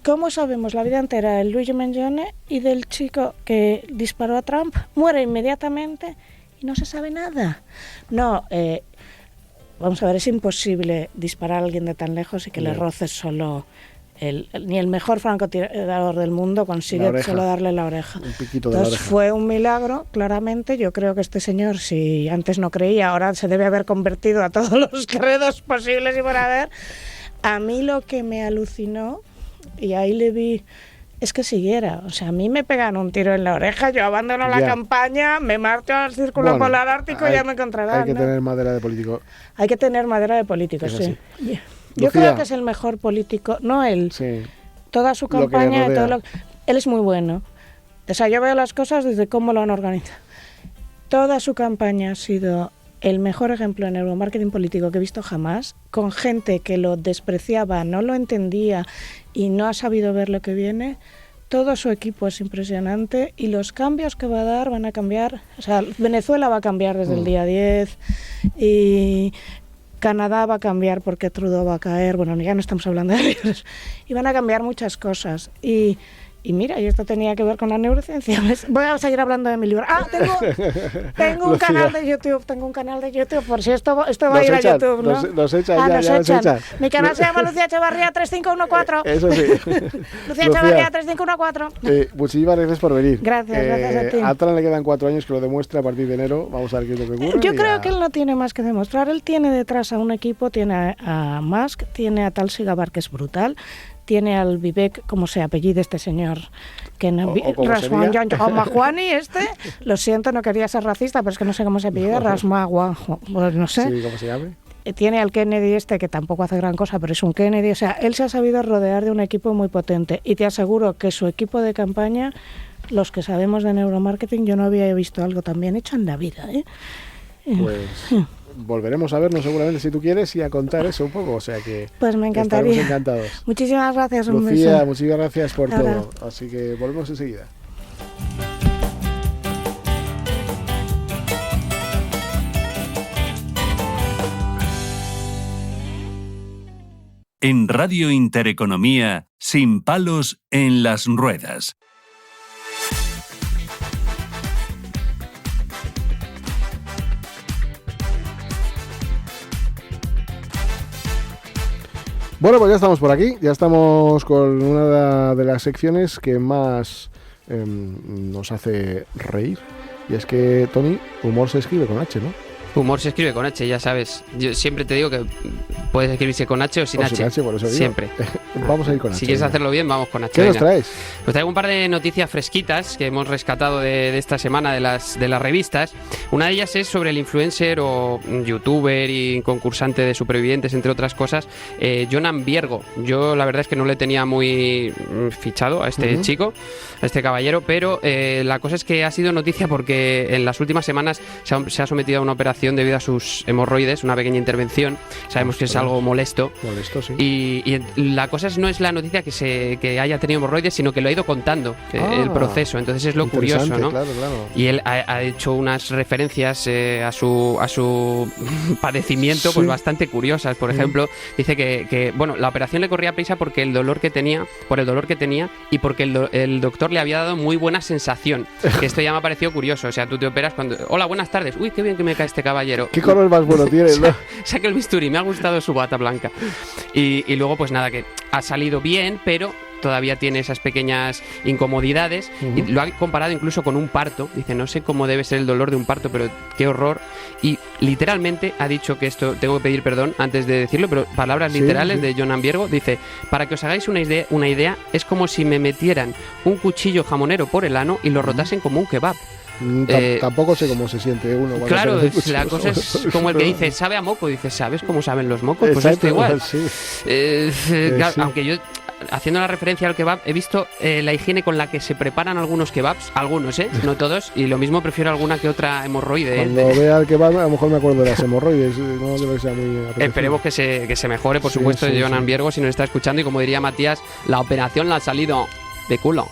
¿Cómo sabemos la vida entera del Luigi Mangione y del chico que disparó a Trump? Muere inmediatamente y no se sabe nada. No, vamos a ver, es imposible disparar a alguien de tan lejos y que le roces solo... ni el mejor francotirador del mundo consigue solo darle la oreja. Un piquito de Entonces la oreja. fue un milagro, claramente. Yo creo que este señor, si antes no creía, ahora se debe haber convertido a todos los credos posibles y por haber. A mí lo que me alucinó... Y ahí le vi, es que siguiera. O sea, a mí me pegan un tiro en la oreja, yo abandono la campaña, me marcho al Círculo Polar Ártico y ya me encontrarán. Hay que tener madera de político. Hay que tener madera de político, sí. Yo creo que es el mejor político, no él. Sí. Toda su campaña, él es muy bueno. O sea, yo veo las cosas desde cómo lo han organizado. Toda su campaña ha sido el mejor ejemplo de neuromarketing político que he visto jamás, con gente que lo despreciaba, no lo entendía y no ha sabido ver lo que viene. Todo su equipo es impresionante y los cambios que va a dar van a cambiar. O sea, Venezuela va a cambiar desde el día 10 y Canadá va a cambiar porque Trudeau va a caer. Bueno, ya no estamos hablando de libros. Y van a cambiar muchas cosas. Y mira, y esto tenía que ver con la neurociencia. Voy a seguir hablando de mi libro. Tengo un canal de YouTube, por si esto va a ir a YouTube, ¿no? Nos echan. Mi canal se llama Lucía Echevarría 3514. Eso sí. Lucía Echevarría 3514. Muchísimas gracias por venir. Gracias a ti. A Trump le quedan 4 años que lo demuestra a partir de enero. Vamos a ver qué es lo que ocurre. Yo creo que él no tiene más que demostrar. Él tiene detrás a un equipo, tiene a Musk, tiene a Tulsi Gabbard, que es brutal. Tiene al Vivek, como se apellida este señor, que no, Ramaswamy, lo siento, no quería ser racista, pero es que no sé cómo se apellida, Ramaswamy, pues no sé. Sí, ¿cómo se llama? Tiene al Kennedy que tampoco hace gran cosa, pero es un Kennedy, o sea, él se ha sabido rodear de un equipo muy potente y te aseguro que su equipo de campaña, los que sabemos de neuromarketing, yo no había visto algo tan bien hecho en la vida, ¿eh? Pues... volveremos a vernos seguramente si tú quieres y a contar eso un poco, o sea que pues me encantaría. Estaremos encantados. Muchísimas gracias, un Lucía, beso. muchísimas gracias por todo, así que volvemos enseguida. En Radio Intereconomía, sin palos en las ruedas. Bueno, pues ya estamos por aquí, ya estamos con una de las secciones que más nos hace reír. Y es que, Tony, humor se escribe con H, ¿no? Humor se escribe con H, ya sabes. Yo siempre te digo que puedes escribirse con H o sin H. Sin H, por eso digo. Siempre. Vamos a ir con H. Si quieres hacerlo bien, vamos con H. ¿Qué nos traes? Pues traigo un par de noticias fresquitas que hemos rescatado de esta semana de las revistas. Una de ellas es sobre el influencer o youtuber y concursante de Supervivientes, entre otras cosas, Jonan Biergo. Yo la verdad es que no le tenía muy fichado a este chico, a este caballero, pero la cosa es que ha sido noticia porque en las últimas semanas se ha sometido a una operación debido a sus hemorroides, una pequeña intervención. Sabemos que es algo molesto. Molesto, sí. Y la cosa no es la noticia que haya tenido hemorroides, sino que lo ha ido contando, el proceso. Entonces es lo curioso, ¿no? Claro. Y él ha hecho unas referencias a su padecimiento, pues bastante curiosas. Por ejemplo, dice que bueno, la operación le corría prisa porque el dolor que tenía y porque el doctor le había dado muy buena sensación. Que esto ya me ha parecido curioso. O sea, tú te operas cuando... Hola, buenas tardes. Uy, qué bien que me cae este caballero. ¿Qué color más bueno tiene, no? Saca el bisturí, me ha gustado su bata blanca. Y luego, pues nada, que ha salido bien, pero todavía tiene esas pequeñas incomodidades. Y lo ha comparado incluso con un parto. Dice, no sé cómo debe ser el dolor de un parto, pero qué horror. Y literalmente ha dicho que esto, tengo que pedir perdón antes de decirlo, pero palabras literales de Jonan Biergo. Dice, para que os hagáis una idea, es como si me metieran un cuchillo jamonero por el ano y lo rotasen como un kebab. Tampoco sé cómo se siente uno. Claro, la cosa es como el que dice, sabe a moco. Dice, ¿sabes cómo saben los mocos? Pues exacto, esto igual. Sí. Claro, aunque yo, haciendo la referencia al kebab, he visto la higiene con la que se preparan algunos kebabs, algunos, no todos, y lo mismo prefiero alguna que otra hemorroide. Cuando vea el kebab, a lo mejor me acuerdo de las hemorroides. No debe ser muy apetecible. Esperemos que se mejore, por supuesto, de Jonan Biergo, si nos está escuchando. Y como diría Matías, la operación la ha salido de culo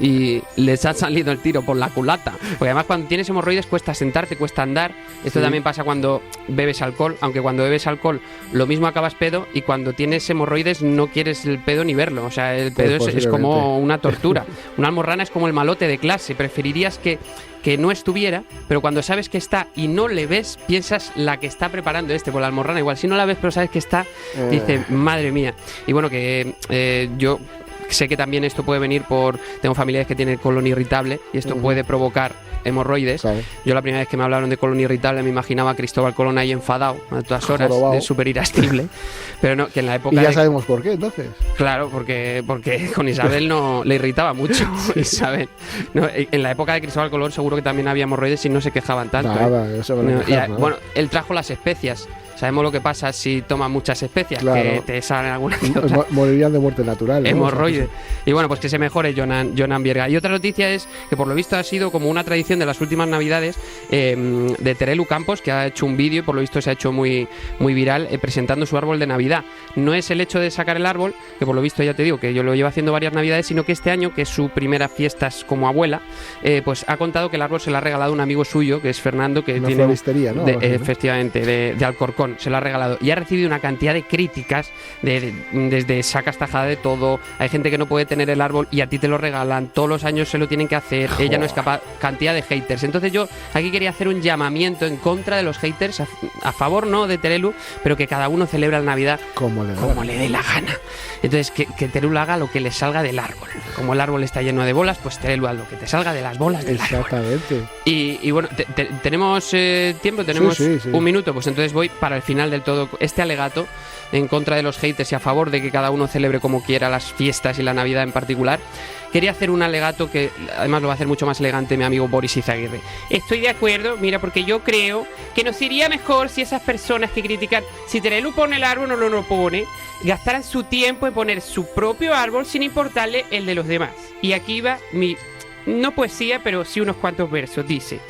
y les ha salido el tiro por la culata, porque además cuando tienes hemorroides cuesta sentarte, cuesta andar. Esto también pasa cuando bebes alcohol, aunque cuando bebes alcohol lo mismo acabas pedo, y cuando tienes hemorroides no quieres el pedo ni verlo. O sea, el pedo es como una tortura. Una almorrana es como el malote de clase, preferirías que no estuviera, pero cuando sabes que está y no le ves, piensas la que está preparando por la almorrana. Igual si no la ves pero sabes que está, dices, madre mía. Y bueno, que yo sé que también esto puede venir tengo familiares que tienen colon irritable y esto puede provocar hemorroides. Claro. Yo la primera vez que me hablaron de colon irritable me imaginaba a Cristóbal Colón ahí enfadado a todas horas, súper irascible. Pero no, que en la época... Y ya sabemos por qué, entonces. Claro, porque con Isabel no le irritaba mucho. Isabel. No, en la época de Cristóbal Colón seguro que también había hemorroides y no se quejaban tanto. Nada, eso bueno, él trajo las especias. Sabemos lo que pasa si tomas muchas especias, que te salen alguna que otra. Morirían de muerte natural. Hemorroide. Y bueno, pues que se mejore Jonan Biergo. Y otra noticia es que por lo visto ha sido como una tradición de las últimas navidades de Terelu Campos, que ha hecho un vídeo y por lo visto se ha hecho muy, muy viral presentando su árbol de Navidad. No es el hecho de sacar el árbol, que por lo visto ya te digo que yo lo llevo haciendo varias navidades, sino que este año, que es su primera fiesta como abuela, pues ha contado que el árbol se lo ha regalado un amigo suyo, que es Fernando, que una tiene floristería, ¿no? Efectivamente, de Alcorcón. Se lo ha regalado y ha recibido una cantidad de críticas desde sacas tajada de todo. Hay gente que no puede tener el árbol y a ti te lo regalan, todos los años se lo tienen que hacer, ella no es capaz, cantidad de haters. Entonces yo aquí quería hacer un llamamiento en contra de los haters, a favor no de Terelu, pero que cada uno celebra la Navidad como le dé la gana. Entonces que Terelu haga lo que le salga del árbol. Como el árbol está lleno de bolas, pues Terelu haz lo que te salga de las bolas del árbol. Exactamente. Y bueno, tenemos tiempo, tenemos un minuto, pues entonces voy para el final del todo. Este alegato en contra de los haters y a favor de que cada uno celebre como quiera las fiestas y la Navidad en particular. Quería hacer un alegato que además lo va a hacer mucho más elegante mi amigo Boris Izaguirre. Estoy de acuerdo, mira, porque yo creo que nos iría mejor si esas personas que critican si Terelu pone el árbol o no lo pone, gastaran su tiempo en poner su propio árbol sin importarle el de los demás. Y aquí va mi, no poesía, pero sí unos cuantos versos. Dice: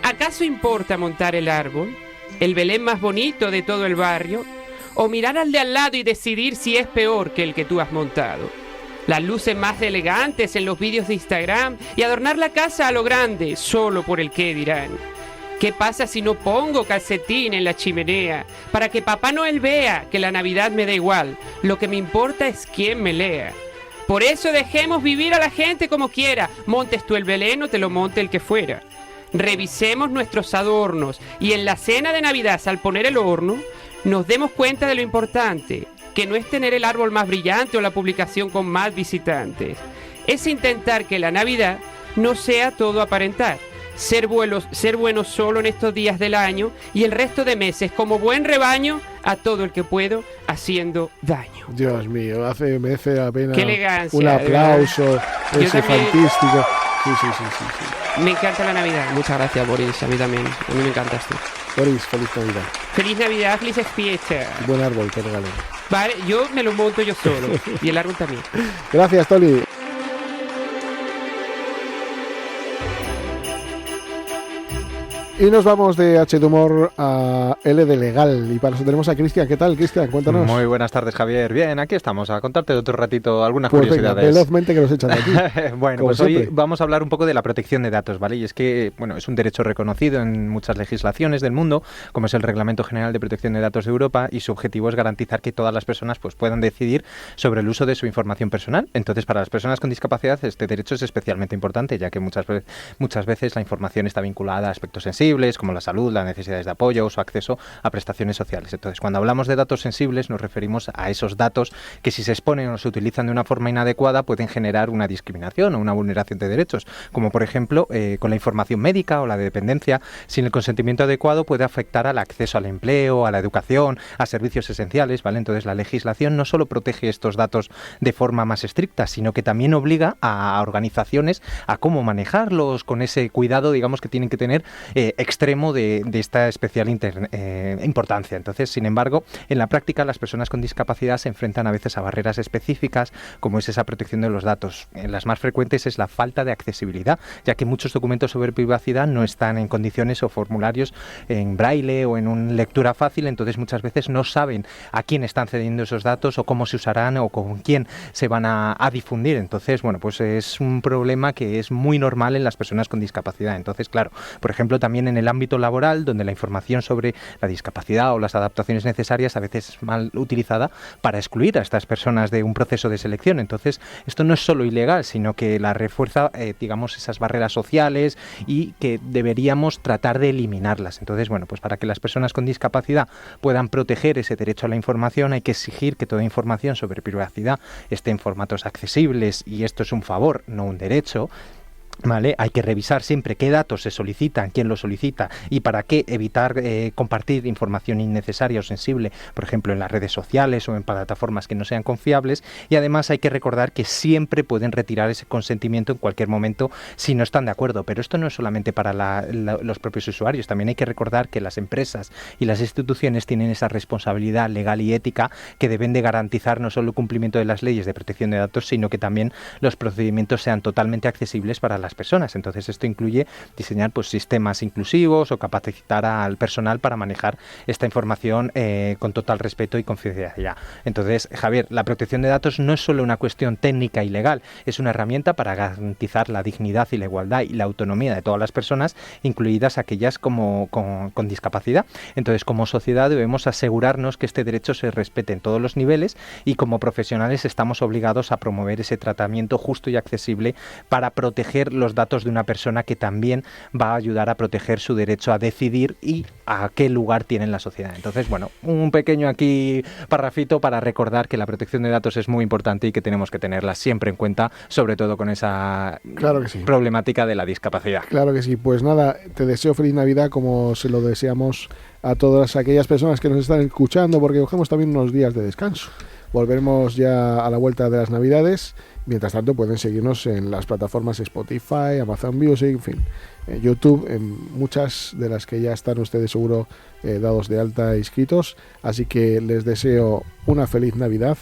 ¿acaso importa montar el árbol, el Belén más bonito de todo el barrio, o mirar al de al lado y decidir si es peor que el que tú has montado? Las luces más elegantes en los vídeos de Instagram y adornar la casa a lo grande solo por el qué dirán. ¿Qué pasa si no pongo calcetín en la chimenea para que Papá Noel vea que la Navidad me da igual? Lo que me importa es quién me lea. Por eso dejemos vivir a la gente como quiera, montes tú el Belén o te lo monte el que fuera. Revisemos nuestros adornos y en la cena de Navidad, al poner el horno, nos demos cuenta de lo importante. que no es tener el árbol más brillante o la publicación con más visitantes. Es intentar que la Navidad no sea todo aparentar. Ser buenos solo en estos días del año y el resto de meses como buen rebaño a todo el que puedo haciendo daño. Dios mío, merece la pena. Qué elegancia, un aplauso, ese fantástico. Sí. Me encanta la Navidad. Muchas gracias, Boris. A mí también. A mí me encanta esto. Boris, feliz Navidad. Feliz Navidad, felices fiestas. Buen árbol, te regalo. Vale, yo me lo monto yo solo. Y el árbol también. Gracias, Toli. Y nos vamos de H de humor a L de legal. Y para eso tenemos a Cristian. ¿Qué tal, Cristian? Cuéntanos. Muy buenas tardes, Javier. Bien, aquí estamos a contarte de otro ratito algunas pues curiosidades. Venga, velozmente que nos echan de aquí. Bueno, como pues siempre. hoy vamos a hablar un poco de la protección de datos, ¿vale? Y es que, bueno, es un derecho reconocido en muchas legislaciones del mundo, como es el Reglamento General de Protección de Datos de Europa, y su objetivo es garantizar que todas las personas pues puedan decidir sobre el uso de su información personal. Entonces, para las personas con discapacidad, este derecho es especialmente importante, ya que muchas veces la información está vinculada a aspectos sensibles, como la salud, las necesidades de apoyo o su acceso a prestaciones sociales. Entonces, cuando hablamos de datos sensibles, nos referimos a esos datos que, si se exponen o se utilizan de una forma inadecuada, pueden generar una discriminación o una vulneración de derechos, como por ejemplo con la información médica o la de dependencia. Sin el consentimiento adecuado puede afectar al acceso al empleo, a la educación, a servicios esenciales, ¿vale? Entonces, la legislación no solo protege estos datos de forma más estricta, sino que también obliga a organizaciones a cómo manejarlos con ese cuidado, digamos, que tienen que tener extremo de esta especial importancia. Entonces, sin embargo, en la práctica las personas con discapacidad se enfrentan a veces a barreras específicas, como es esa protección de los datos. Las más frecuentes es la falta de accesibilidad, ya que muchos documentos sobre privacidad no están en condiciones o formularios en braille o en una lectura fácil, entonces muchas veces no saben a quién están cediendo esos datos o cómo se usarán o con quién se van a difundir. Entonces, bueno, pues es un problema que es muy normal en las personas con discapacidad. Entonces, claro, por ejemplo, también en el ámbito laboral, donde la información sobre la discapacidad o las adaptaciones necesarias a veces es mal utilizada para excluir a estas personas de un proceso de selección. Entonces, esto no es solo ilegal, sino que la refuerza, digamos, esas barreras sociales y que deberíamos tratar de eliminarlas. Entonces, bueno, pues para que las personas con discapacidad puedan proteger ese derecho a la información, hay que exigir que toda información sobre privacidad esté en formatos accesibles, y esto es un favor, no un derecho. ¿Vale? Hay que revisar siempre qué datos se solicitan, quién los solicita y para qué, evitar compartir información innecesaria o sensible, por ejemplo, en las redes sociales o en plataformas que no sean confiables. Y además hay que recordar que siempre pueden retirar ese consentimiento en cualquier momento si no están de acuerdo. Pero esto no es solamente para los propios usuarios, también hay que recordar que las empresas y las instituciones tienen esa responsabilidad legal y ética que deben de garantizar no solo el cumplimiento de las leyes de protección de datos, sino que también los procedimientos sean totalmente accesibles para las personas. Entonces, esto incluye diseñar pues sistemas inclusivos o capacitar al personal para manejar esta información con total respeto y confidencialidad. Entonces, Javier, la protección de datos no es solo una cuestión técnica y legal, es una herramienta para garantizar la dignidad y la igualdad y la autonomía de todas las personas, incluidas aquellas con discapacidad. Entonces, como sociedad debemos asegurarnos que este derecho se respete en todos los niveles, y como profesionales estamos obligados a promover ese tratamiento justo y accesible para proteger los datos de una persona, que también va a ayudar a proteger su derecho a decidir y a qué lugar tiene en la sociedad. Entonces, bueno, un pequeño aquí parrafito para recordar que la protección de datos es muy importante y que tenemos que tenerla siempre en cuenta, sobre todo con esa problemática de la discapacidad. Claro que sí. Pues nada, te deseo feliz Navidad, como se lo deseamos a todas aquellas personas que nos están escuchando, porque cogemos también unos días de descanso. Volveremos ya a la vuelta de las Navidades. Mientras tanto, pueden seguirnos en las plataformas Spotify, Amazon Music, en fin, YouTube, en muchas de las que ya están ustedes seguro dados de alta e inscritos. Así que les deseo una feliz Navidad,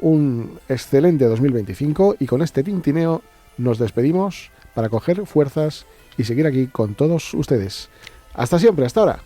un excelente 2025, y con este tintineo nos despedimos para coger fuerzas y seguir aquí con todos ustedes. Hasta siempre, hasta ahora.